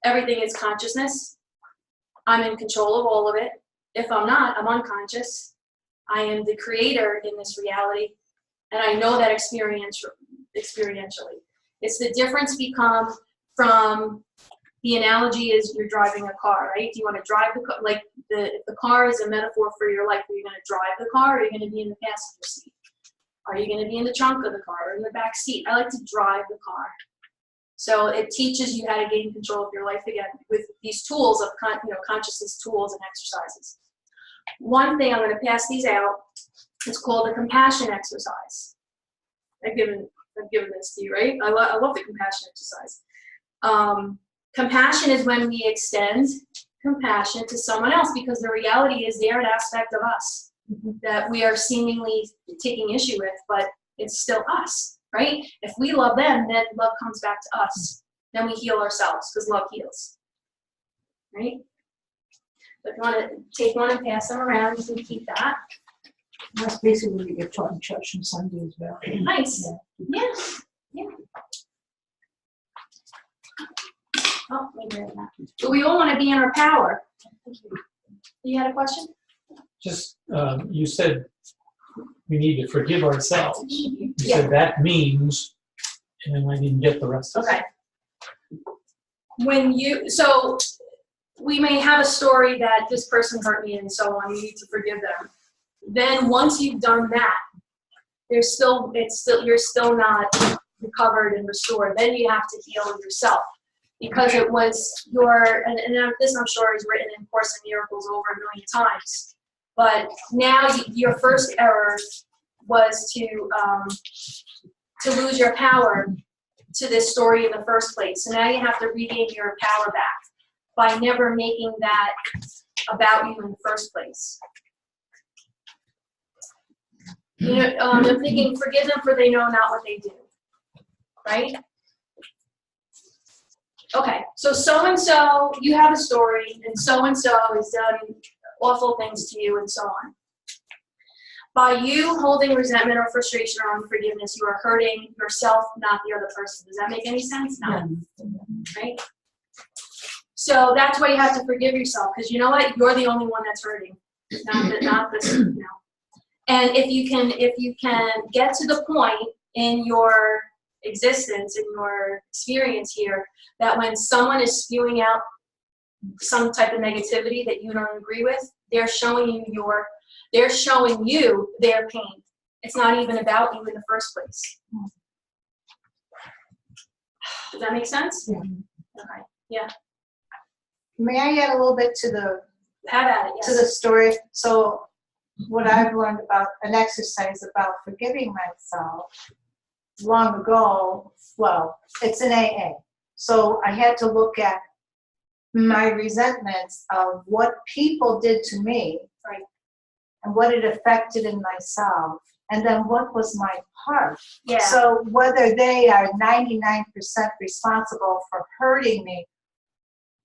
[SPEAKER 2] everything is consciousness. I'm in control of all of it. If I'm not, I'm unconscious. I am the creator in this reality, and I know that experientially. It's the difference from the analogy is you're driving a car, right? Do you want to drive the car? Like if the car is a metaphor for your life, are you going to drive the car, or are you going to be in the passenger seat? Are you going to be in the trunk of the car or in the back seat? I like to drive the car. So it teaches you how to gain control of your life again with these tools of consciousness tools and exercises. One thing, I'm going to pass these out. It's called the compassion exercise. I've given this to you, right? I love the compassion exercise. Compassion is when we extend compassion to someone else, because the reality is they're an aspect of us that we are seemingly taking issue with, but it's still us, right? If we love them, then love comes back to us. Then we heal ourselves, because love heals, right? So if you want to take one and pass them around, you can keep that.
[SPEAKER 6] That's basically what you get taught in church on Sunday as well.
[SPEAKER 2] Nice. Yeah. Yeah. Oh, maybe that. But we all want to be in our power. You had a question?
[SPEAKER 4] Just, you said we need to forgive ourselves. You
[SPEAKER 2] Yeah.
[SPEAKER 4] said that means, and then I didn't get the rest of it.
[SPEAKER 2] Okay. So we may have a story that this person hurt me and so on, you need to forgive them. Then once you've done that, you're still not recovered and restored. Then you have to heal yourself, because it was and this I'm sure is written in Course in Miracles over 1 million times. But now your first error was to lose your power to this story in the first place. So now you have to regain your power back by never making that about you in the first place. I'm thinking, forgive them for they know not what they do, right? Okay, so-and-so, you have a story, and so-and-so has done awful things to you, and so on. By you holding resentment or frustration or unforgiveness, you are hurting yourself, not the other person. Does that make any sense? No. Right? So that's why you have to forgive yourself, because you know what? You're the only one that's hurting, not this, And if you can get to the point in your existence, in your experience here, that when someone is spewing out some type of negativity that you don't agree with, they're showing you their pain. It's not even about you in the first place. Does that make sense?
[SPEAKER 6] Yeah.
[SPEAKER 2] Okay. Yeah.
[SPEAKER 1] May I add a little bit to the
[SPEAKER 2] Have at it. Yes.
[SPEAKER 1] to the story? So what I've learned about an exercise about forgiving myself long ago, well, it's an AA. So I had to look at my resentments of what people did to me,
[SPEAKER 2] right,
[SPEAKER 1] and what it affected in myself, and then what was my part.
[SPEAKER 2] Yeah.
[SPEAKER 1] So whether they are 99% responsible for hurting me,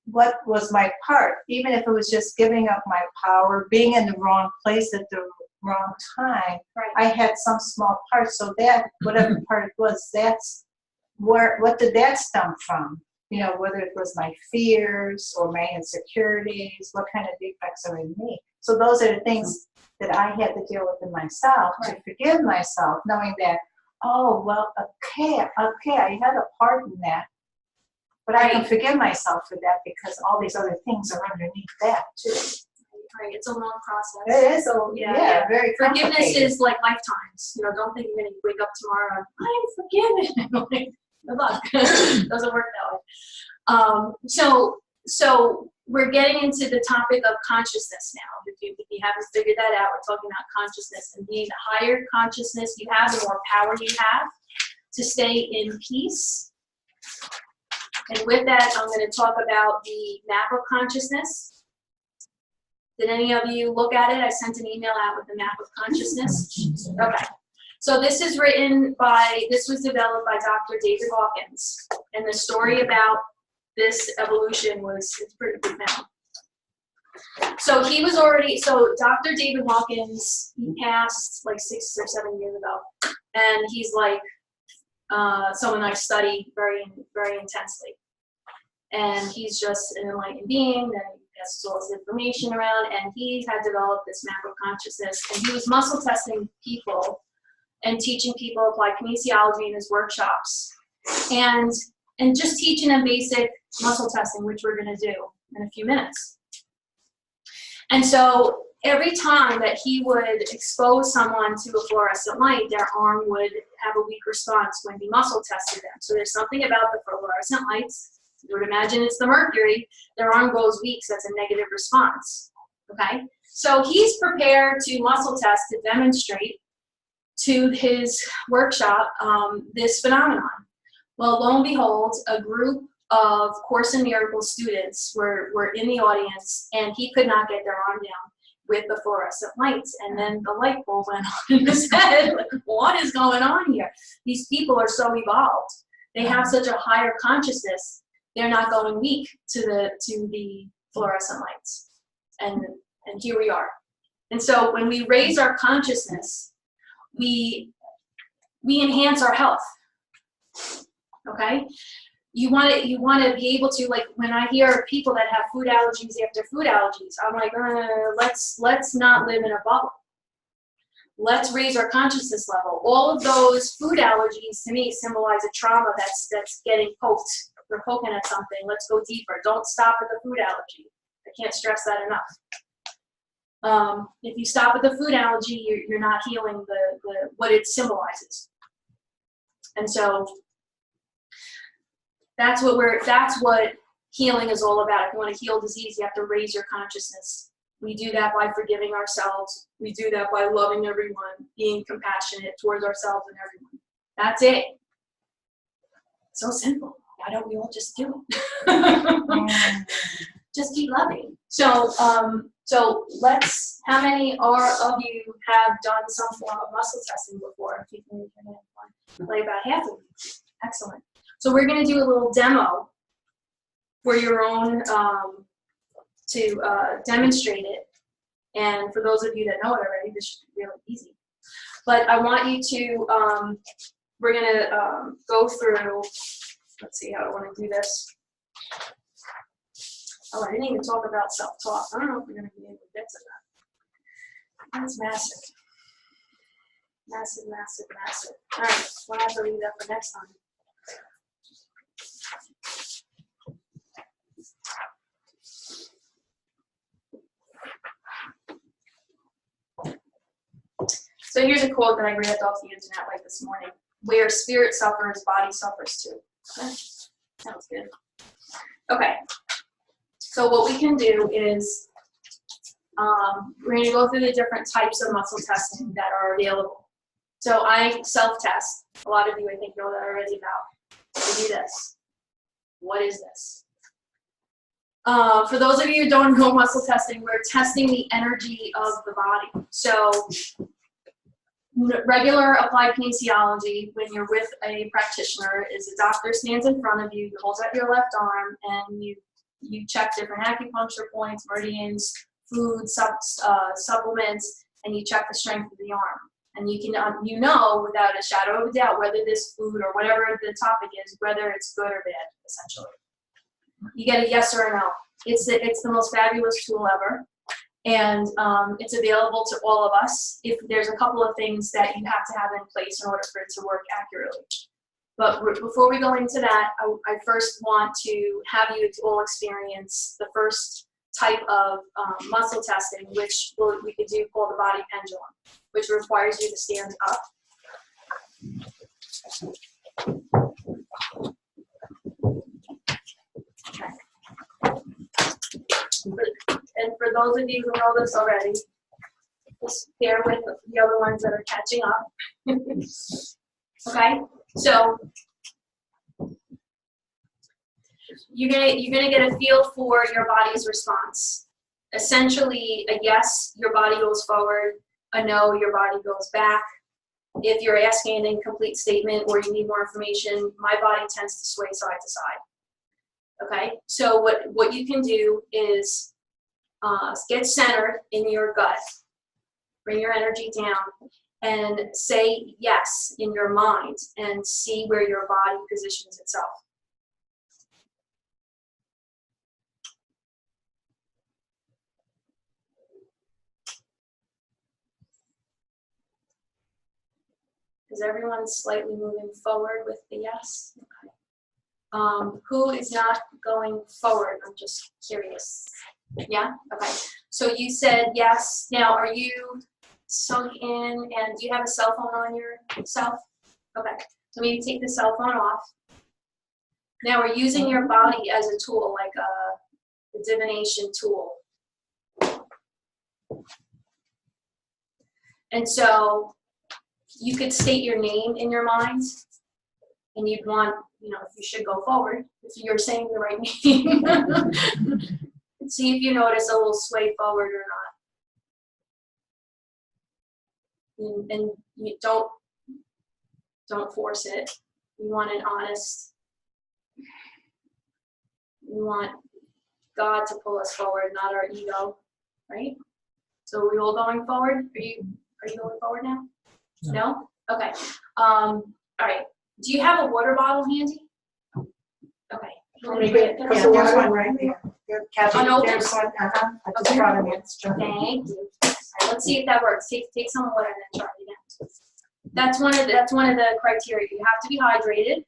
[SPEAKER 1] what was my part? Even if it was just giving up my power, being in the wrong place at the wrong time,
[SPEAKER 2] right,
[SPEAKER 1] I had some small part. So that, whatever part it was, that's what did that stem from? Whether it was my fears or my insecurities, what kind of defects are in me. So those are the things that I had to deal with in myself, to forgive myself, knowing that, oh, well, okay, I had a part in that. But I can forgive myself for that because all these other things are underneath that too.
[SPEAKER 2] Right, it's a long process.
[SPEAKER 1] It is, yeah, very
[SPEAKER 2] Forgiveness
[SPEAKER 1] complicated.
[SPEAKER 2] is like lifetimes. You know, don't think you're gonna wake up tomorrow and I am forgiven. Like, good luck. Doesn't work that way. So we're getting into the topic of consciousness now. If you haven't figured that out, we're talking about consciousness, and being the higher consciousness you have, the more power you have to stay in peace. And with that, I'm going to talk about the map of consciousness. Did any of you look at it? I sent an email out with the map of consciousness. Okay. So this was developed by Dr. David Hawkins. And the story about this evolution it's pretty profound. So Dr. David Hawkins, he passed like 6 or 7 years ago. And he's like someone I study very, very intensely. And he's just an enlightened being that passes all this information around, and he had developed this map of consciousness, and he was muscle testing people and teaching people applied kinesiology in his workshops, and just teaching them basic muscle testing, which we're going to do in a few minutes. And so every time that he would expose someone to a fluorescent light, their arm would have a weak response when he muscle tested them. So there's something about the fluorescent lights. You would imagine it's the mercury. Their arm goes weak, so that's a negative response. Okay? So he's prepared to muscle test to demonstrate to his workshop this phenomenon. Well, lo and behold, a group of Course in Miracles students were in the audience, and he could not get their arm down with the fluorescent lights. And then the light bulb went on in his head. Like, what is going on here? These people are so evolved. They have such a higher consciousness. They're not going weak to the fluorescent lights. And here we are. And so when we raise our consciousness, we enhance our health. Okay? You want to be able to, like, when I hear people that have food allergies after food allergies, I'm like, let's not live in a bubble. Let's raise our consciousness level. All of those food allergies to me symbolize a trauma that's getting poked. We're poking at something. Let's go deeper. Don't stop at the food allergy. I can't stress that enough. If you stop at the food allergy, you're not healing the what it symbolizes. And so that's what healing is all about. If you want to heal disease, you have to raise your consciousness. We do that by forgiving ourselves. We do that by loving everyone, being compassionate towards ourselves and everyone. That's it. So simple. Why don't we all just do it? Just keep loving. So how many of you have done some form of muscle testing before? If you can raise your hand, like about half of you. Excellent. So we're going to do a little demo for your own, to demonstrate it. And for those of you that know it already, this should be really easy. But I want you to, we're going to go through, let's see how I want to do this. Oh, I didn't even talk about self-talk. I don't know if we're going to be able to get to that. That's massive. Massive, massive, massive. All right, we'll have to leave that for next time. So here's a quote that I grabbed off the internet like this morning. Where spirit suffers, body suffers too. Okay. Sounds good. Okay. So what we can do is we're going to go through the different types of muscle testing that are available. So I self-test. A lot of you, I think, know that already about. I do this. What is this? For those of you who don't know muscle testing, we're testing the energy of the body. So regular applied kinesiology, when you're with a practitioner, is a doctor stands in front of you, holds out your left arm, and you check different acupuncture points, meridians, food, supplements, and you check the strength of the arm. And you can, without a shadow of a doubt, whether this food or whatever the topic is, whether it's good or bad, essentially. You get a yes or a no. It's the most fabulous tool ever. And it's available to all of us if there's a couple of things that you have to have in place in order for it to work accurately. But before we go into that, I first want to have you all experience the first type of muscle testing, which we could do called the body pendulum, which requires you to stand up. Okay. And for those of you who know this already, just bear with the other ones that are catching up. Okay, so you're gonna get a feel for your body's response. Essentially, a yes, your body goes forward. A no, your body goes back. If you're asking an incomplete statement or you need more information, my body tends to sway side to side. Okay, so what you can do is get centered in your gut, bring your energy down, and say yes in your mind and see where your body positions itself. Is everyone slightly moving forward with the yes? Okay. Who is not going forward? I'm just curious. Yeah? Okay. So you said yes. Now, are you sunk in and do you have a cell phone on yourself? Okay. So maybe take the cell phone off. Now we're using your body as a tool, like a divination tool. And so you could state your name in your mind, and you'd want, if you should go forward, if you're saying the right name. See if you notice a little sway forward or not. And you don't force it. You want an honest, you want God to pull us forward, not our ego, right? So are we all going forward? Are you going forward now? No? Okay. All right. Do you have a water bottle handy? Okay.
[SPEAKER 6] There's one right there.
[SPEAKER 2] Unopened?
[SPEAKER 6] There's one, I just
[SPEAKER 2] Okay.
[SPEAKER 6] brought it in.
[SPEAKER 2] Thank you. All right, let's see if that works. Take some water and then try it again. That's one of the criteria. You have to be hydrated.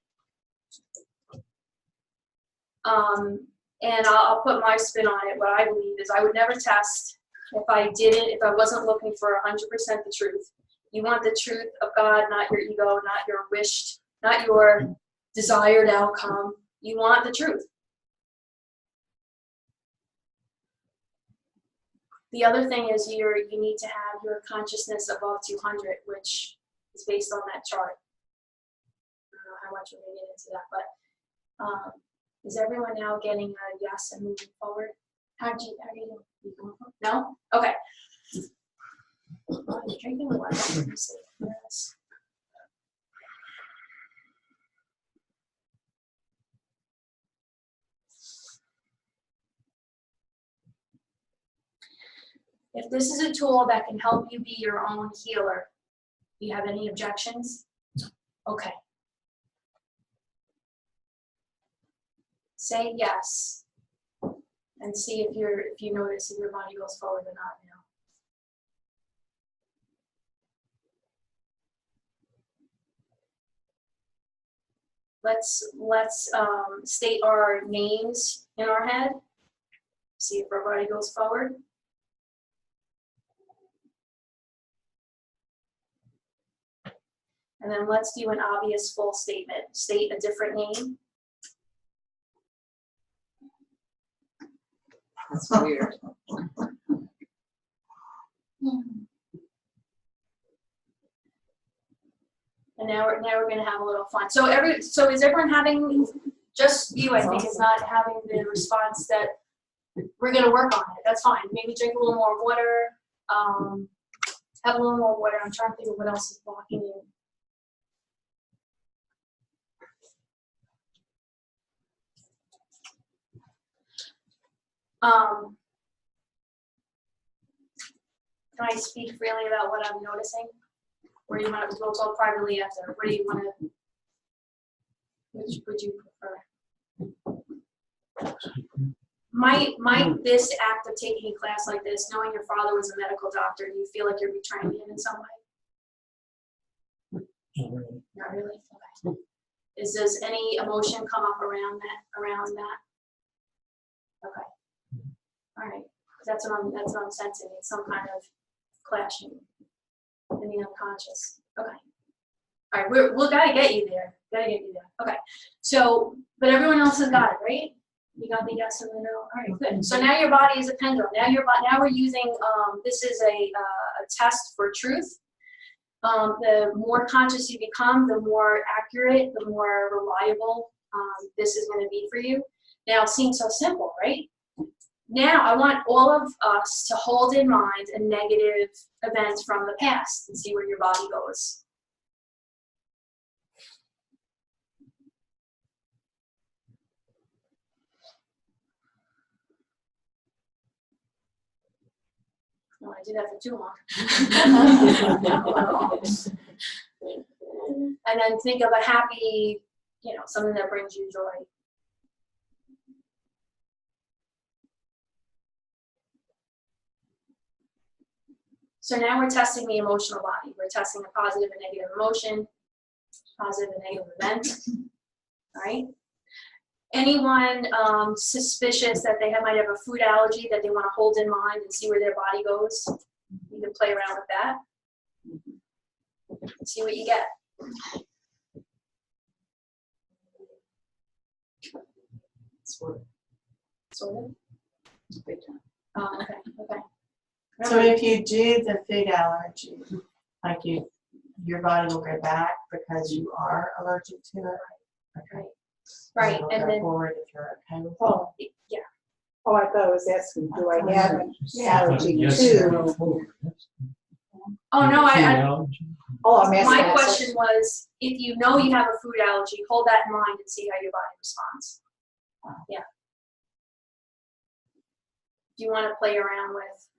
[SPEAKER 2] And I'll put my spin on it. What I believe is I would never test if I wasn't looking for 100% the truth. You want the truth of God, not your ego, not your wished, not your desired outcome. You want the truth. The other thing is you need to have your consciousness above 200, which is based on that chart. I don't know how much we're going to get into that, but is everyone now getting a yes and moving forward? How do you No? Okay. Oh, you're drinking the water. Let me see. Yes. If this is a tool that can help you be your own healer, do you have any objections? Okay. Say yes and see if you notice if your body goes forward or not now. Let's state our names in our head. See if our body goes forward. And then let's do an obvious full statement. State a different name.
[SPEAKER 10] That's weird.
[SPEAKER 2] And now we're going to have a little fun. So is everyone having, just you, I think, is not having the response that we're going to work on it. That's fine. Maybe drink a little more water. Have a little more water. I'm trying to think of what else is blocking you. Can I speak freely about what I'm noticing? Or you want to go talk privately after? What do you want to? Which would you prefer? Might this act of taking a class like this, knowing your father was a medical doctor, do you feel like you're betraying him in some way?
[SPEAKER 4] Not really.
[SPEAKER 2] Not really. Okay. Does any emotion come up around that? Okay. All right. That's what I'm sensing. It's some kind of clashing in the unconscious. Okay. All right. We'll gotta get you there. Okay. So, but everyone else has got it, right? You got the yes and the no. All right, good. So now your body is a pendulum. Now we're using. This is a test for truth. The more conscious you become, the more accurate, the more reliable this is going to be for you. Now it seems so simple, right? Now I want all of us to hold in mind a negative event from the past and see where your body goes. Oh, I did that for too long. And then think of a happy, something that brings you joy. So now we're testing the emotional body. We're testing a positive and negative emotion, positive and negative event, all right? Anyone suspicious that they might have a food allergy that they want to hold in mind and see where their body goes? You can play around with that. See what you get. Sort of?
[SPEAKER 5] Big time.
[SPEAKER 2] Oh, okay, okay.
[SPEAKER 1] So if you do the food allergy, like your body will go back because you are allergic to it. Okay.
[SPEAKER 2] Right,
[SPEAKER 1] It'll
[SPEAKER 2] and
[SPEAKER 1] go
[SPEAKER 2] then,
[SPEAKER 1] forward if you're okay with it.
[SPEAKER 6] Oh,
[SPEAKER 2] yeah.
[SPEAKER 6] oh, I thought I was asking, do I have an allergy
[SPEAKER 4] Yes,
[SPEAKER 6] to?
[SPEAKER 2] Oh, no,
[SPEAKER 4] Food
[SPEAKER 2] I
[SPEAKER 4] allergy.
[SPEAKER 6] Oh, I'm asking.
[SPEAKER 2] my
[SPEAKER 6] that
[SPEAKER 2] question was, if you know you have a food allergy, hold that in mind and see how your body responds. Yeah. Do you want to play around with,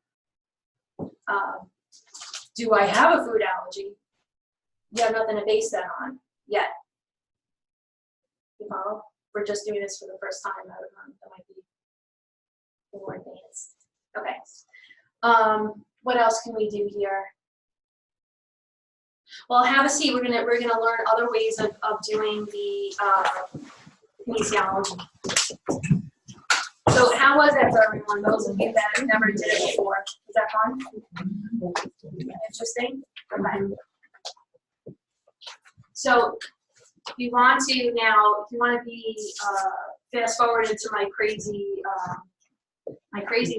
[SPEAKER 2] do I have a food allergy? You have nothing to base that on yet. You follow? We're just doing this for the first time. That might be more advanced. Okay. What else can we do here? Well, have a seat. We're gonna learn other ways of doing the kinesiology. So how was that for everyone? Those of you that have never did it before, is that fun? Interesting. Okay. So if you want to be fast forward into my crazy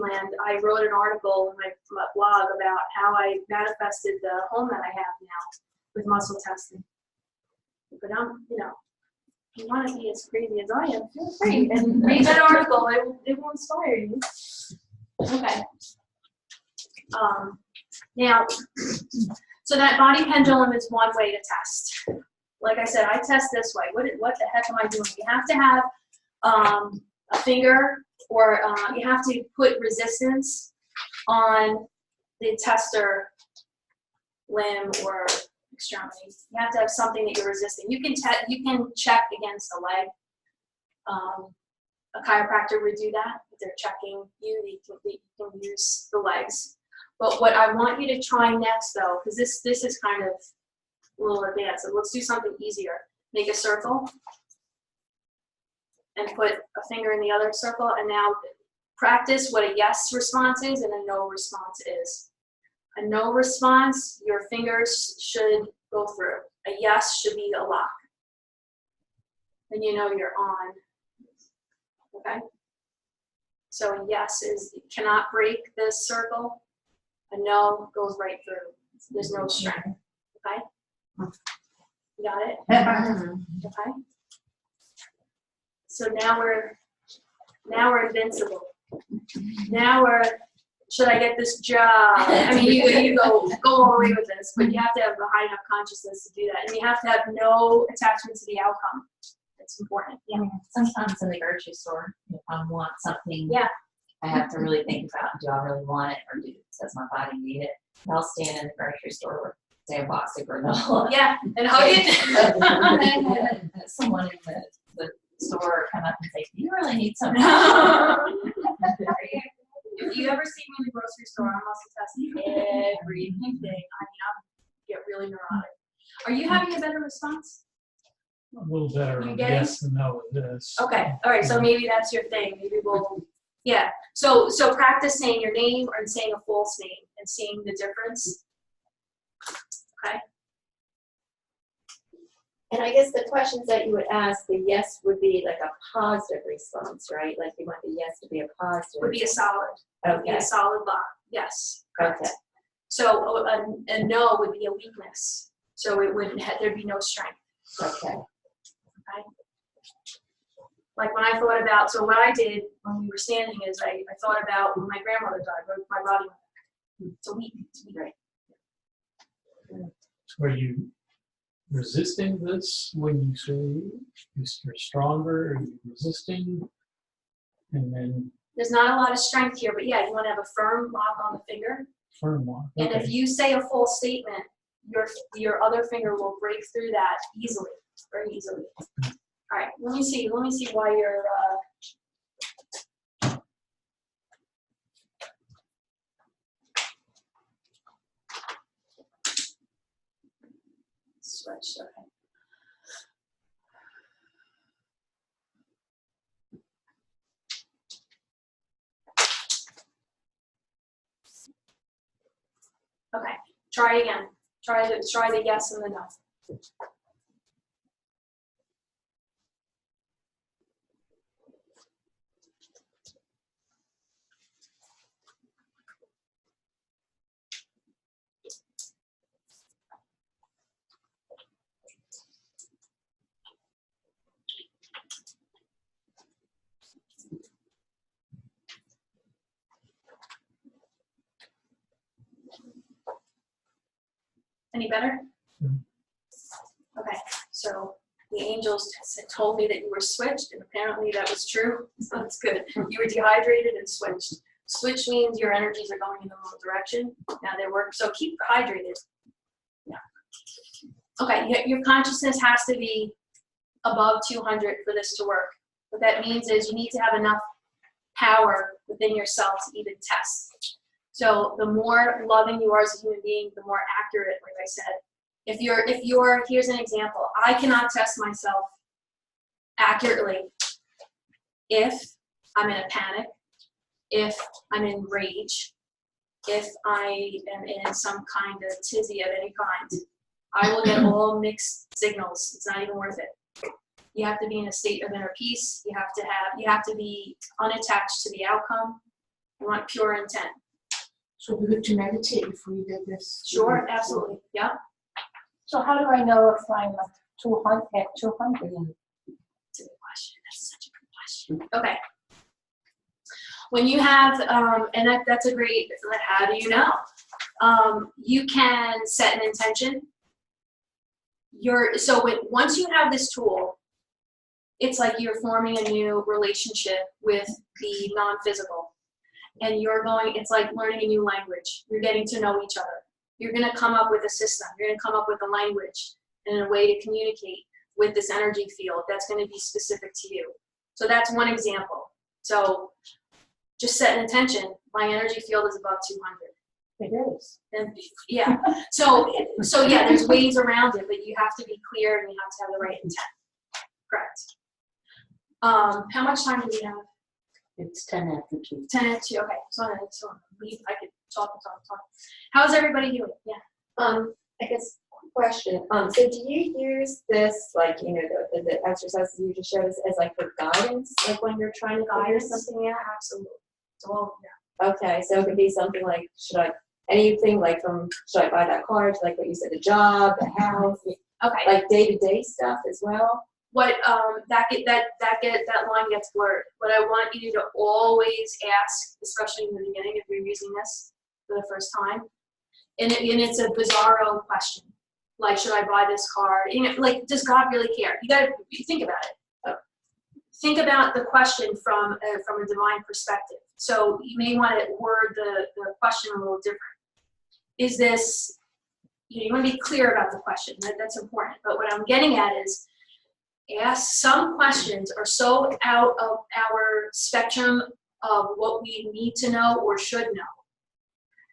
[SPEAKER 2] land, I wrote an article in my blog about how I manifested the home that I have now with muscle testing. But if you want to be as crazy as I am, feel free and read that article. It will inspire you. Okay. Now, so that body pendulum is one way to test. Like I said, I test this way. What the heck am I doing? You have to have a finger, or you have to put resistance on the tester limb or extremity. You have to have something that you're resisting. You can check against the leg. A chiropractor would do that. If they're checking you, they can use the legs. But what I want you to try next, though, because this is kind of a little advanced, so let's do something easier. Make a circle and put a finger in the other circle, and now practice what a yes response is and a no response is. A no response, your fingers should go through. A yes should be a lock. Then you know you're on. Okay? So a yes is, you cannot break this circle. A no goes right through. There's no strength. Okay? You got it? Okay? So now we're invincible. Now should I get this job? I mean, you go all the way with this, but you have to have a high enough consciousness to do that. And you have to have no attachment to the outcome. It's important. Yeah.
[SPEAKER 10] Sometimes in the grocery store, if I want something,
[SPEAKER 2] yeah,
[SPEAKER 10] I have to really think about, do I really want it, or does my body need it? And I'll stand in the grocery store with, say, a box of granola.
[SPEAKER 2] Yeah, and hug it.
[SPEAKER 10] And someone in the store come up and say, do you really need something?
[SPEAKER 2] If you ever see me in the grocery store, I'm muscle testing everything. I get really neurotic. Are you having a better response?
[SPEAKER 4] a little better
[SPEAKER 2] You
[SPEAKER 4] on
[SPEAKER 2] getting-
[SPEAKER 4] yes and no with this.
[SPEAKER 2] Okay, all right, so maybe that's your thing. Maybe we'll, yeah. So practice saying your name or saying a false name and seeing the difference. Okay.
[SPEAKER 9] And I guess the questions that you would ask, the yes would be like a positive response, right? Like you want the yes to be a positive.
[SPEAKER 2] Would be a solid. Would be
[SPEAKER 9] Okay.
[SPEAKER 2] a solid lock. Yes. Correct.
[SPEAKER 9] Okay.
[SPEAKER 2] So a no would be a weakness. So it wouldn't have, there'd be no strength.
[SPEAKER 9] Okay.
[SPEAKER 2] Like when I thought about, so what I did when we were standing is I thought about when my grandmother died, my body went back. It's a weak, right?
[SPEAKER 4] Are you resisting this when you say you're stronger? Are you resisting? And then
[SPEAKER 2] There's not a lot of strength here, but yeah, you want to have a firm lock on the finger.
[SPEAKER 4] firm lock.
[SPEAKER 2] And if
[SPEAKER 4] Okay.
[SPEAKER 2] you say a false statement, your other finger will break through that easily, very easily. All right, let me see why you're, switch, okay. Okay, try again. Try the yes and the no. Any better?
[SPEAKER 4] Mhm.
[SPEAKER 2] Okay, so the angels told me that you were switched, and apparently that was true, so that's good. You were dehydrated and switched. Switch means your energies are going in the wrong direction. Now they work, so keep hydrated. Yeah. Okay, your consciousness has to be above 200 for this to work. What that means is you need to have enough power within yourself to even test. So the more loving you are as a human being, the more accurate, like I said. If you're, here's an example. I cannot test myself accurately if I'm in a panic, if I'm in rage, if I am in some kind of tizzy of any kind. I will get all mixed signals. It's not even worth it. You have to be in a state of inner peace. You have to be unattached to the outcome. You want pure intent.
[SPEAKER 6] So we good to meditate before you did this?
[SPEAKER 2] Sure, absolutely. Yeah.
[SPEAKER 1] So how do I know if I'm at 200?
[SPEAKER 2] That's a good question. That's such a good question. Okay. When you have, and that's a great, how do you know? You can set an intention. Once you have this tool, it's like you're forming a new relationship with the non-physical. And it's like learning a new language. You're getting to know each other. You're gonna come up with a system. You're gonna come up with a language and a way to communicate with this energy field that's gonna be specific to you. So that's one example. So just set an intention. My energy field is above 200.
[SPEAKER 1] It is.
[SPEAKER 2] And yeah, so yeah, there's ways around it, but you have to be clear and you have to have the right intent. Correct. How much time do we have?
[SPEAKER 5] It's 10 after 2.
[SPEAKER 2] 10 after 2. Okay, so I could talk. How's everybody doing? Yeah.
[SPEAKER 9] I guess question. So do you use this, like, you know, the exercises you just showed us as like for guidance, like when you're trying to figure something out?
[SPEAKER 2] Absolutely. So yeah.
[SPEAKER 9] Okay, so it could be something like, anything like from, should I buy that car, to like what you said, the job, the house,
[SPEAKER 2] Okay.
[SPEAKER 9] like day-to-day stuff as well?
[SPEAKER 2] What that line gets blurred. What I want you to always ask, especially in the beginning, if you're using this for the first time, and it's a bizarro question, like, should I buy this car? You know, like, does God really care? You think about it. Think about the question from a divine perspective. So you may want to word the question a little different. Is this? You want to be clear about the question. That's important. But what I'm getting at is, some questions are so out of our spectrum of what we need to know or should know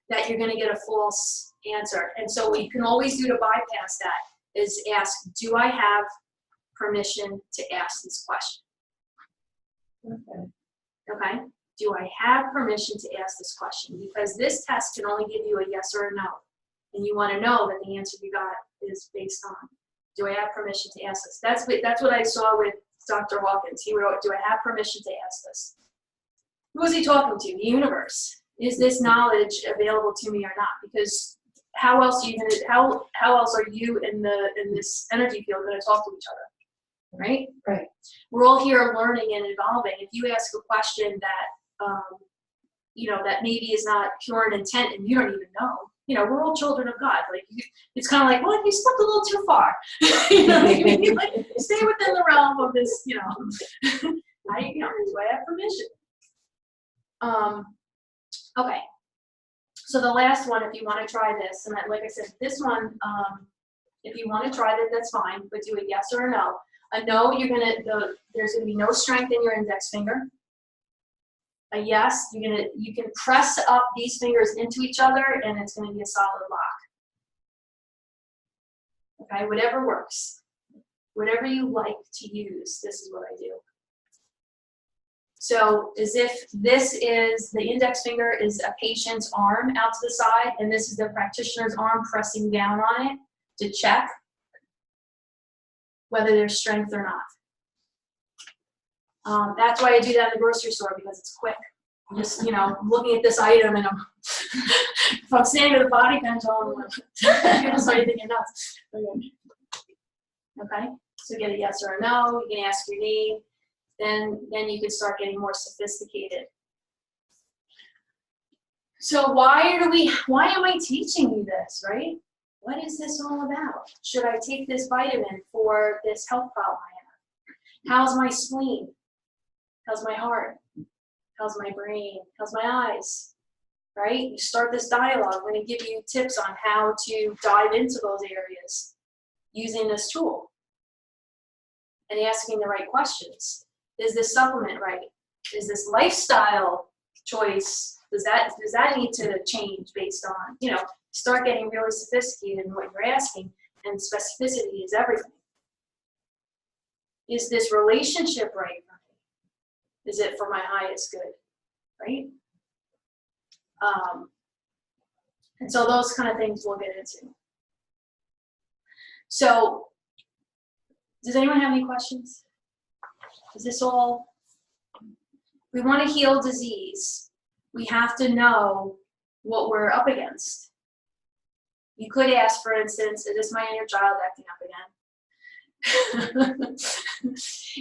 [SPEAKER 2] that you're going to get a false answer. And so what you can always do to bypass that is ask, do I have permission to ask this question?
[SPEAKER 9] Okay.
[SPEAKER 2] Okay? Do I have permission to ask this question? Because this test can only give you a yes or a no. And you want to know that the answer you got is based on, do I have permission to ask this? That's what I saw with Dr. Hawkins. He wrote, do I have permission to ask this? Who is he talking to? The universe. Is this knowledge available to me or not? Because how else are you gonna, how else are you in this energy field going to talk to each other? Right?
[SPEAKER 9] Right.
[SPEAKER 2] We're all here learning and evolving. If you ask a question that that maybe is not pure in intent and you don't even know, we're all children of God. Like, it's kind of like, well, you stepped a little too far. Like, stay within the realm of this, do I have permission? Okay. So the last one, if you want to try this, and like I said, this one, if you want to try that, that's fine, but do a yes or a no. A no, there's gonna be no strength in your index finger. A yes, you can press up these fingers into each other and it's gonna be a solid lock. Okay, whatever works. Whatever you like to use, this is what I do. So as if this is, the index finger is a patient's arm out to the side, and this is the practitioner's arm pressing down on it to check whether there's strength or not. That's why I do that in the grocery store, because it's quick. I'm just, looking at this item, and if I'm standing with a body pendulum, you're just starting thinking nuts. Okay, so get a yes or a no. You can ask your name. Then you can start getting more sophisticated. So why am I teaching you this, right? What is this all about? Should I take this vitamin for this health problem I have? How's my spleen? How's my heart? How's my brain? How's my eyes? Right? You start this dialogue. I'm going to give you tips on how to dive into those areas using this tool and asking the right questions. Is this supplement right? Is this lifestyle choice, does that need to change based on, start getting really sophisticated in what you're asking, and specificity is everything. Is this relationship right for me? Is it for my highest good, right? And so those kind of things we'll get into. So, does anyone have any questions? Is this all? We want to heal disease. We have to know what we're up against. You could ask, for instance, is this my inner child acting up again?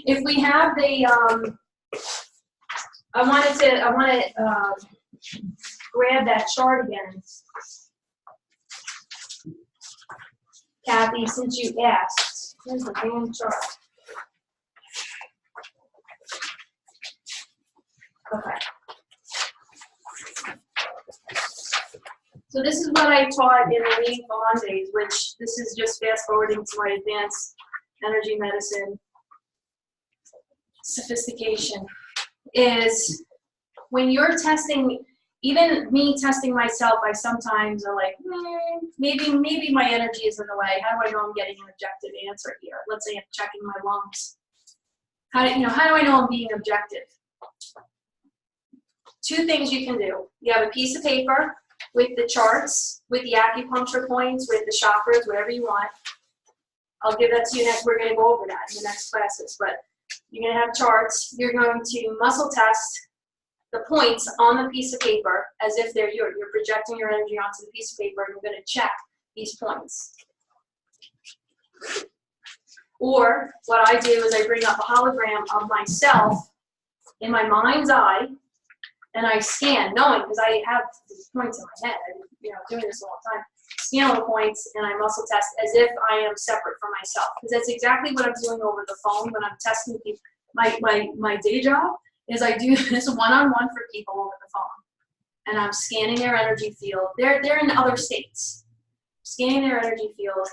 [SPEAKER 2] If we have the, I want to grab that chart again. Kathy, since you asked, here's the damn chart. Okay. So this is what I taught in the Meeting for Mondays, which this is just fast forwarding to my advanced energy medicine sophistication, is when you're testing, even me testing myself, I sometimes are like, maybe my energy is in the way. How do I know I'm getting an objective answer here? Let's say I'm checking my lungs. How do I know I'm being objective? Two things you can do. You have a piece of paper with the charts, with the acupuncture points, with the chakras, whatever you want. I'll give that to you next. We're going to go over that in the next classes. But you're going to have charts. You're going to muscle test the points on the piece of paper as if they're yours. You're projecting your energy onto the piece of paper, and you're going to check these points. Or what I do is I bring up a hologram of myself in my mind's eye, and I scan, knowing, because I have these points in my head, I've been doing this a long time, scan all the points, and I muscle test as if I am separate from myself. Because that's exactly what I'm doing over the phone when I'm testing people. My day job is I do this one-on-one for people over the phone. And I'm scanning their energy field. They're in other states. Scanning their energy field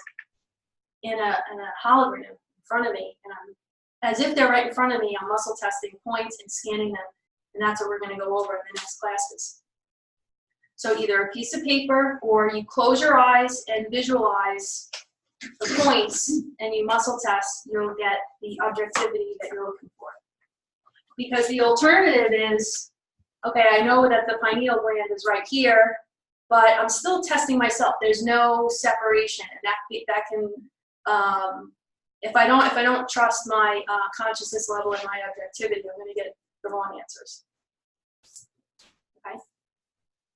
[SPEAKER 2] in a hologram in front of me. And I'm, as if they're right in front of me, I'm muscle testing points and scanning them. And that's what we're going to go over in the next classes. So either a piece of paper, or you close your eyes and visualize the points and you muscle test, you'll get the objectivity that you're looking for. Because the alternative is, okay, I know that the pineal gland is right here, but I'm still testing myself. There's no separation, and that can, if I don't trust my consciousness level and my objectivity, I'm going to get the wrong answers. Okay,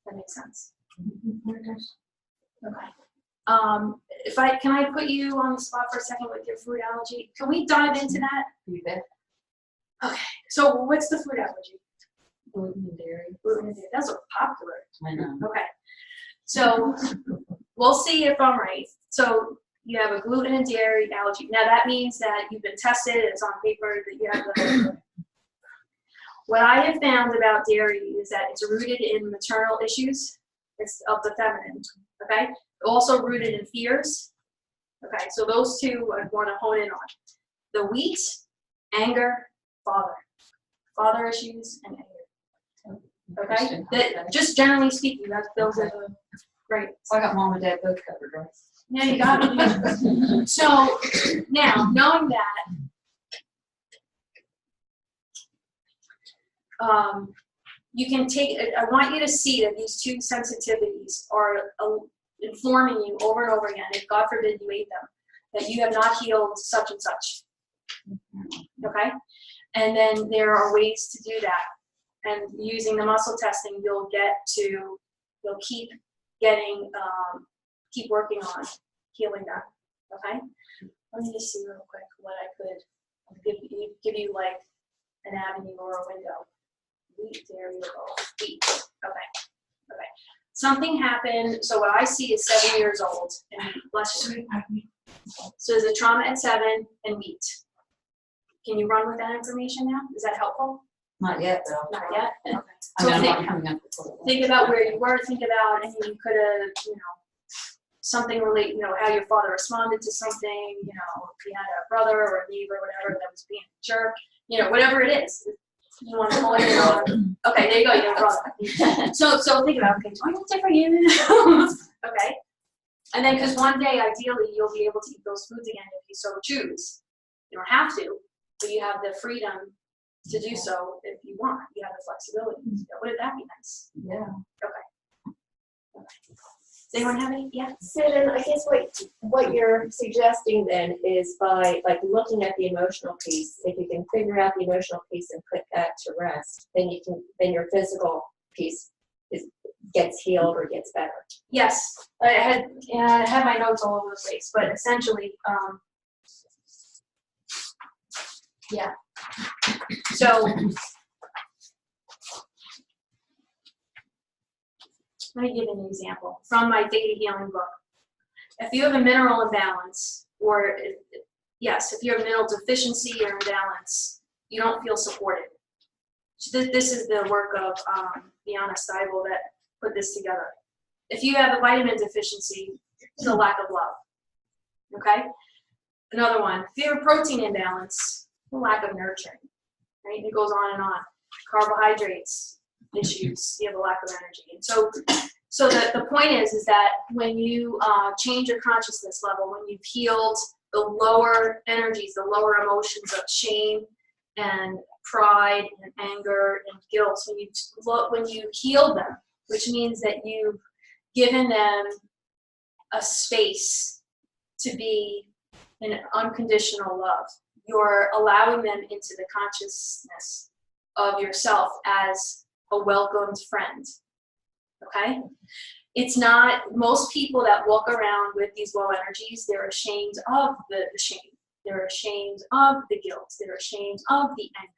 [SPEAKER 2] that makes sense. Okay. Can I put you on the spot for a second with your food allergy? Can we dive into that?
[SPEAKER 9] You bet.
[SPEAKER 2] Okay. So what's the food allergy?
[SPEAKER 9] Gluten and dairy.
[SPEAKER 2] Gluten and dairy. That's so popular.
[SPEAKER 5] I know.
[SPEAKER 2] Okay. So we'll see if I'm right. So you have a gluten and dairy allergy. Now that means that you've been tested. It's on paper that you have the. What I have found about dairy is that it's rooted in maternal issues. It's of the feminine. Okay. Also rooted in fears. Okay. So those two I want to hone in on. The wheat, anger, father issues, and anger. Okay. That, just generally speaking, those are the right.
[SPEAKER 9] So I got mom and dad both covered, right?
[SPEAKER 2] Yeah, you got it. So now, knowing that, you can take, I want you to see that these two sensitivities are informing you over and over again, if God forbid you ate them, that you have not healed such and such. Okay? And then there are ways to do that. And using the muscle testing, you'll keep getting, keep working on healing that. Okay? Let me just see real quick what I could give you like an avenue or a window. Wheat, dairy, wheat. Okay. Something happened. So what I see is 7 years old, and bless you. So there's a trauma at 7 and wheat. Can you run with that information now? Is that helpful?
[SPEAKER 9] Not yet, though.
[SPEAKER 2] Not yet. Okay.
[SPEAKER 9] I
[SPEAKER 2] So
[SPEAKER 9] mean, I'm not coming up with it.
[SPEAKER 2] think about where you were. Think about, and you could have, something relate, how your father responded to something. If you had a brother or a neighbor, or whatever, that was being a jerk. Whatever it is. You want to pull it on. Okay, there you go. You have a brother. So think about, okay, do I look different? Okay. And then, because one day, ideally, you'll be able to eat those foods again if you so choose. You don't have to, but you have the freedom to do so if you want. You have the flexibility. Wouldn't that be nice?
[SPEAKER 9] Yeah.
[SPEAKER 2] Okay. Does anyone have any? Yeah.
[SPEAKER 9] So then I guess what you're suggesting then is by looking at the emotional piece, if you can figure out the emotional piece and put that to rest, then then your physical piece gets healed or gets better.
[SPEAKER 2] Yes. I had my notes all over the place, but essentially, yeah. So let me give an example from my Theta Healing book. If you have a mineral imbalance, or if you have a mineral deficiency or imbalance, you don't feel supported. This is the work of Biana Steibel that put this together. If you have a vitamin deficiency, it's a lack of love. Okay? Another one, if you have a protein imbalance, a lack of nurturing. Right? It goes on and on. Carbohydrates issues, you have a lack of energy. And so the point is that when you change your consciousness level, when you've healed the lower energies, the lower emotions of shame and pride and anger and guilt, when you heal them, which means that you've given them a space to be in unconditional love, you're allowing them into the consciousness of yourself as a welcomed friend. Okay? It's not, most people that walk around with these low energies, they're ashamed of the shame. They're ashamed of the guilt. They're ashamed of the anger.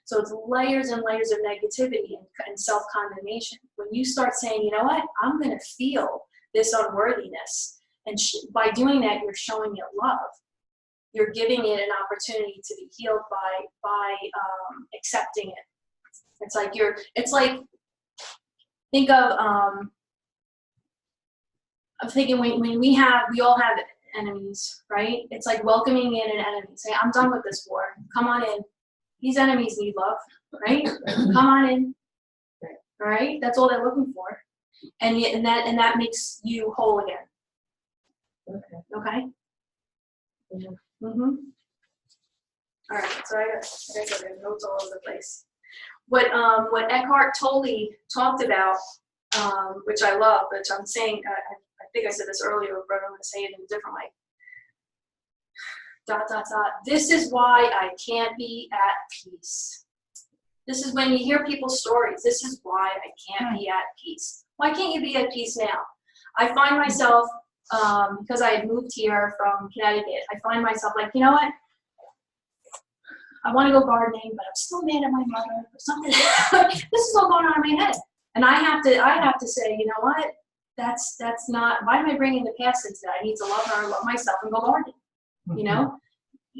[SPEAKER 2] So it's layers and layers of negativity and self-condemnation. When you start saying, you know what, I'm going to feel this unworthiness, and by doing that, you're showing it love. You're giving it an opportunity to be healed by accepting it. It's like, think of, I'm thinking when we all have enemies, right? It's like welcoming in an enemy. Say, I'm done with this war. Come on in. These enemies need love, right? Come on in. All right? That's all they're looking for. And that makes you whole again. Okay? Mm-hmm. All right, so I got notes all over the place. What Eckhart Tolle talked about, which I love, which I'm saying, I think I said this earlier, but I'm going to say it in a different way. ... This is why I can't be at peace. This is when you hear people's stories. This is why I can't be at peace. Why can't you be at peace now? I find myself, because I had moved here from Connecticut, I find myself like, you know what? I want to go gardening, but I'm still mad at my mother or something. This is all going on in my head, and I have to say, you know what? That's not. Why am I bringing the past into that? I need to love her, love myself, and go gardening. You know,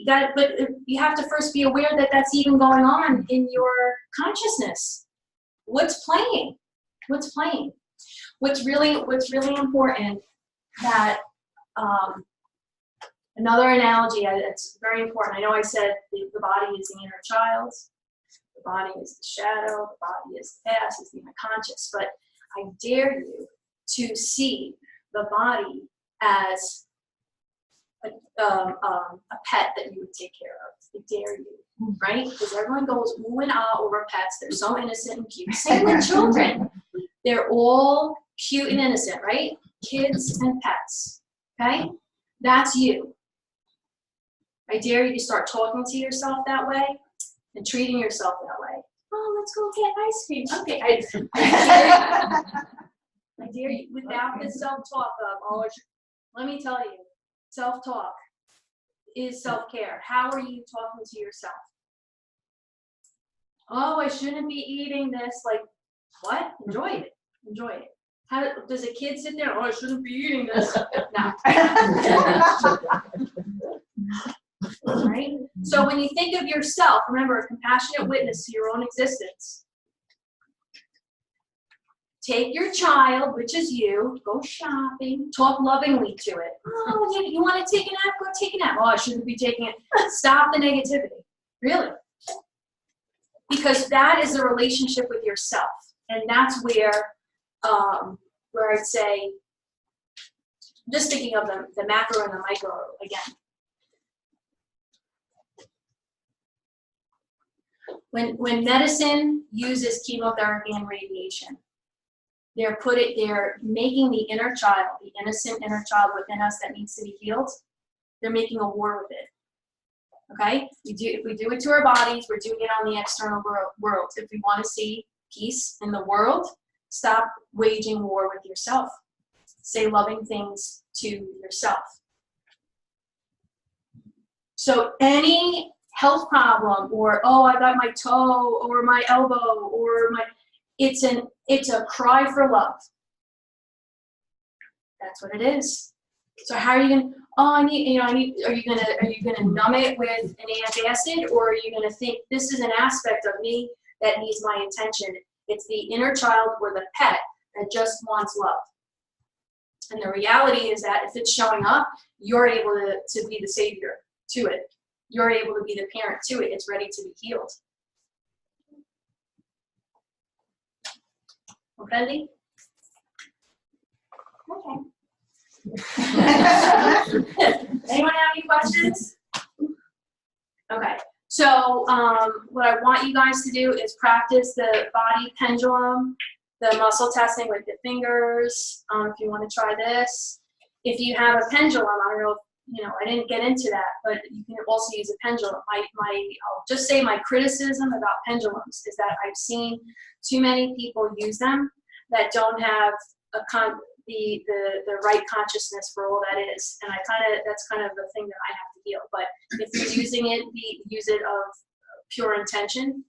[SPEAKER 2] but you have to first be aware that that's even going on in your consciousness. What's playing? What's playing? What's really important that. Another analogy that's very important. I know I said the body is the inner child, the body is the shadow, the body is the past, is the unconscious. But I dare you to see the body as a pet that you would take care of. I dare you, right? Because everyone goes ooh and ah over pets. They're so innocent and cute. Same with children. They're all cute and innocent, right? Kids and pets, okay? That's you. I dare you to start talking to yourself that way and treating yourself that way. Oh, let's go get ice cream. Okay, I dare you without the self-talk of, oh, let me tell you, self-talk is self-care. How are you talking to yourself? Oh, I shouldn't be eating this. Like, what? Enjoy it. Enjoy it. How does a kid sit there? Oh, I shouldn't be eating this. No. Right? So when you think of yourself, remember, a compassionate witness to your own existence. Take your child, which is you, go shopping, talk lovingly to it. Oh, you want to take a nap? Go take a nap. Oh, I shouldn't be taking it. Stop the negativity. Really. Because that is a relationship with yourself. And that's where I'd say, just thinking of the macro and the micro again. When medicine uses chemotherapy and radiation, they're making the inner child, the innocent inner child within us that needs to be healed, they're making a war with it. Okay? If we do it to our bodies, we're doing it on the external world. If we want to see peace in the world, stop waging war with yourself. Say loving things to yourself. So any health problem, or oh, I got my toe or my elbow or it's a cry for love. That's what it is. So how are you gonna? Oh, are you gonna numb it with an antacid, or are you gonna think this is an aspect of me that needs my attention? It's the inner child or the pet that just wants love. And the reality is that if it's showing up, you're able to be the savior to it. You're able to be the parent to it. It's ready to be healed. Okay? Okay. Anyone have any questions? Okay. So what I want you guys to do is practice the body pendulum, the muscle testing with the fingers. If you want to try this. If you have a pendulum, I don't know, I didn't get into that, but you can also use a pendulum. I'll just say my criticism about pendulums is that I've seen too many people use them that don't have the right consciousness for all that is, and that's kind of the thing that I have to heal. But if you're using it, use it of pure intention.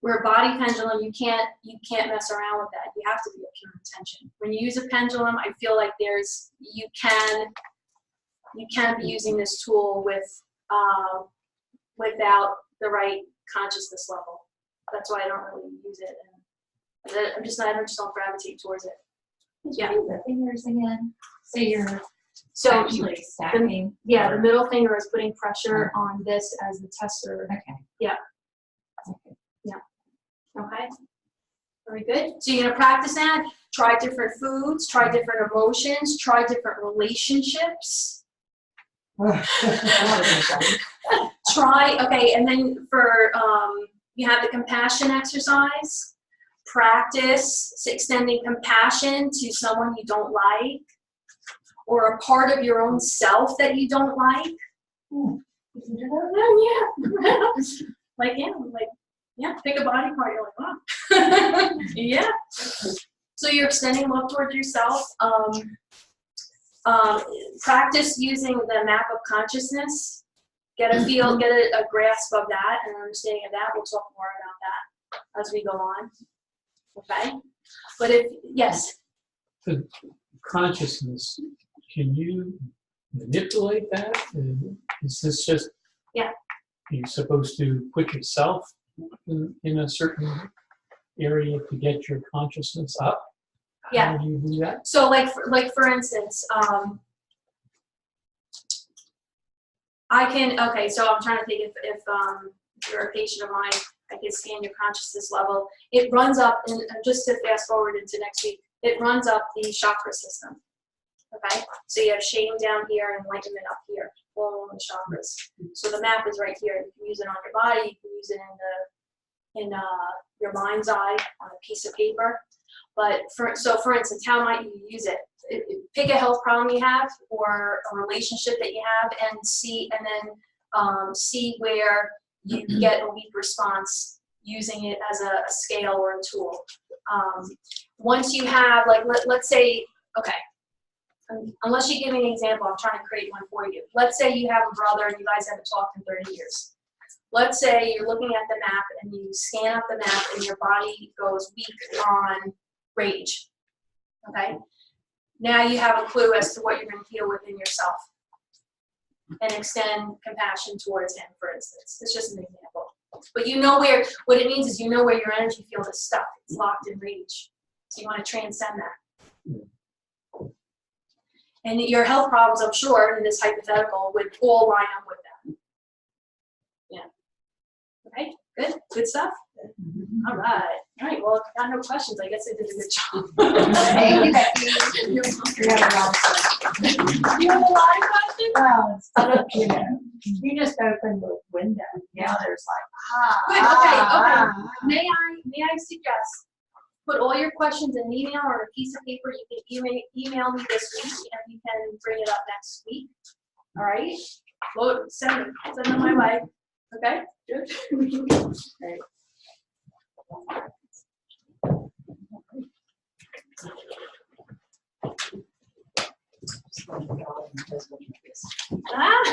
[SPEAKER 2] Where a body pendulum, you can't mess around with that. You have to be of pure intention. When you use a pendulum, I feel like you can be using this tool without the right consciousness level. That's why I don't really use it, and I just don't gravitate towards it. Yeah.
[SPEAKER 10] The fingers again. So you're
[SPEAKER 2] actually
[SPEAKER 10] stacking.
[SPEAKER 2] The middle finger is putting pressure on this as the tester.
[SPEAKER 10] Okay.
[SPEAKER 2] Yeah. Yeah. Okay. Very good. So you're gonna practice that. Try different foods. Try different emotions. Try different relationships. Try, okay, and then for, you have the compassion exercise. Practice extending compassion to someone you don't like, or a part of your own self that you don't like. You can do that? Yeah. Pick a body part, you're like, wow. Yeah. So you're extending love towards yourself. Practice using the map of consciousness. Get a grasp of that and an understanding of that. We'll talk more about that as we go on. Okay? But yes.
[SPEAKER 4] The consciousness, can you manipulate that? Is this just,
[SPEAKER 2] yeah,
[SPEAKER 4] you're supposed to put yourself in a certain area to get your consciousness up?
[SPEAKER 2] Yeah.
[SPEAKER 4] How do you do that?
[SPEAKER 2] So like for instance, I can, okay, so I'm trying to think if you're a patient of mine, I can scan your consciousness level. It runs up, and just to fast forward into next week, it runs up the chakra system. Okay, so you have shame down here and enlightenment up here, all on the chakras. So the map is right here. You can use it on your body. You can use it in your mind's eye on a piece of paper. But for instance, how might you use it? Pick a health problem you have or a relationship that you have, and see where you get a weak response using it as a scale or a tool. Once you have, like, let's say, okay, unless you give me an example, I'm trying to create one for you. Let's say you have a brother and you guys haven't talked in 30 years. Let's say you're looking at the map and you scan up the map and your body goes weak on rage. Okay? Now you have a clue as to what you're going to heal within yourself and extend compassion towards him, for instance. It's just an example. But you know what it means is you know where your energy field is stuck. It's locked in rage. So you want to transcend that. And your health problems, I'm sure, in this hypothetical would all line up with that. Yeah. Okay, good? Good stuff? All right. All right, well, if I got no questions, I guess I did a good job.
[SPEAKER 1] Thank you, Becky.
[SPEAKER 2] You have a lot of questions?
[SPEAKER 6] Well, instead of, you just open the window. Now there's like,
[SPEAKER 2] Good, okay. May I suggest, put all your questions in an email or a piece of paper. You can email me this week, and you can bring it up next week. All right? Well, send them my way. Okay? Good. All right. Ah!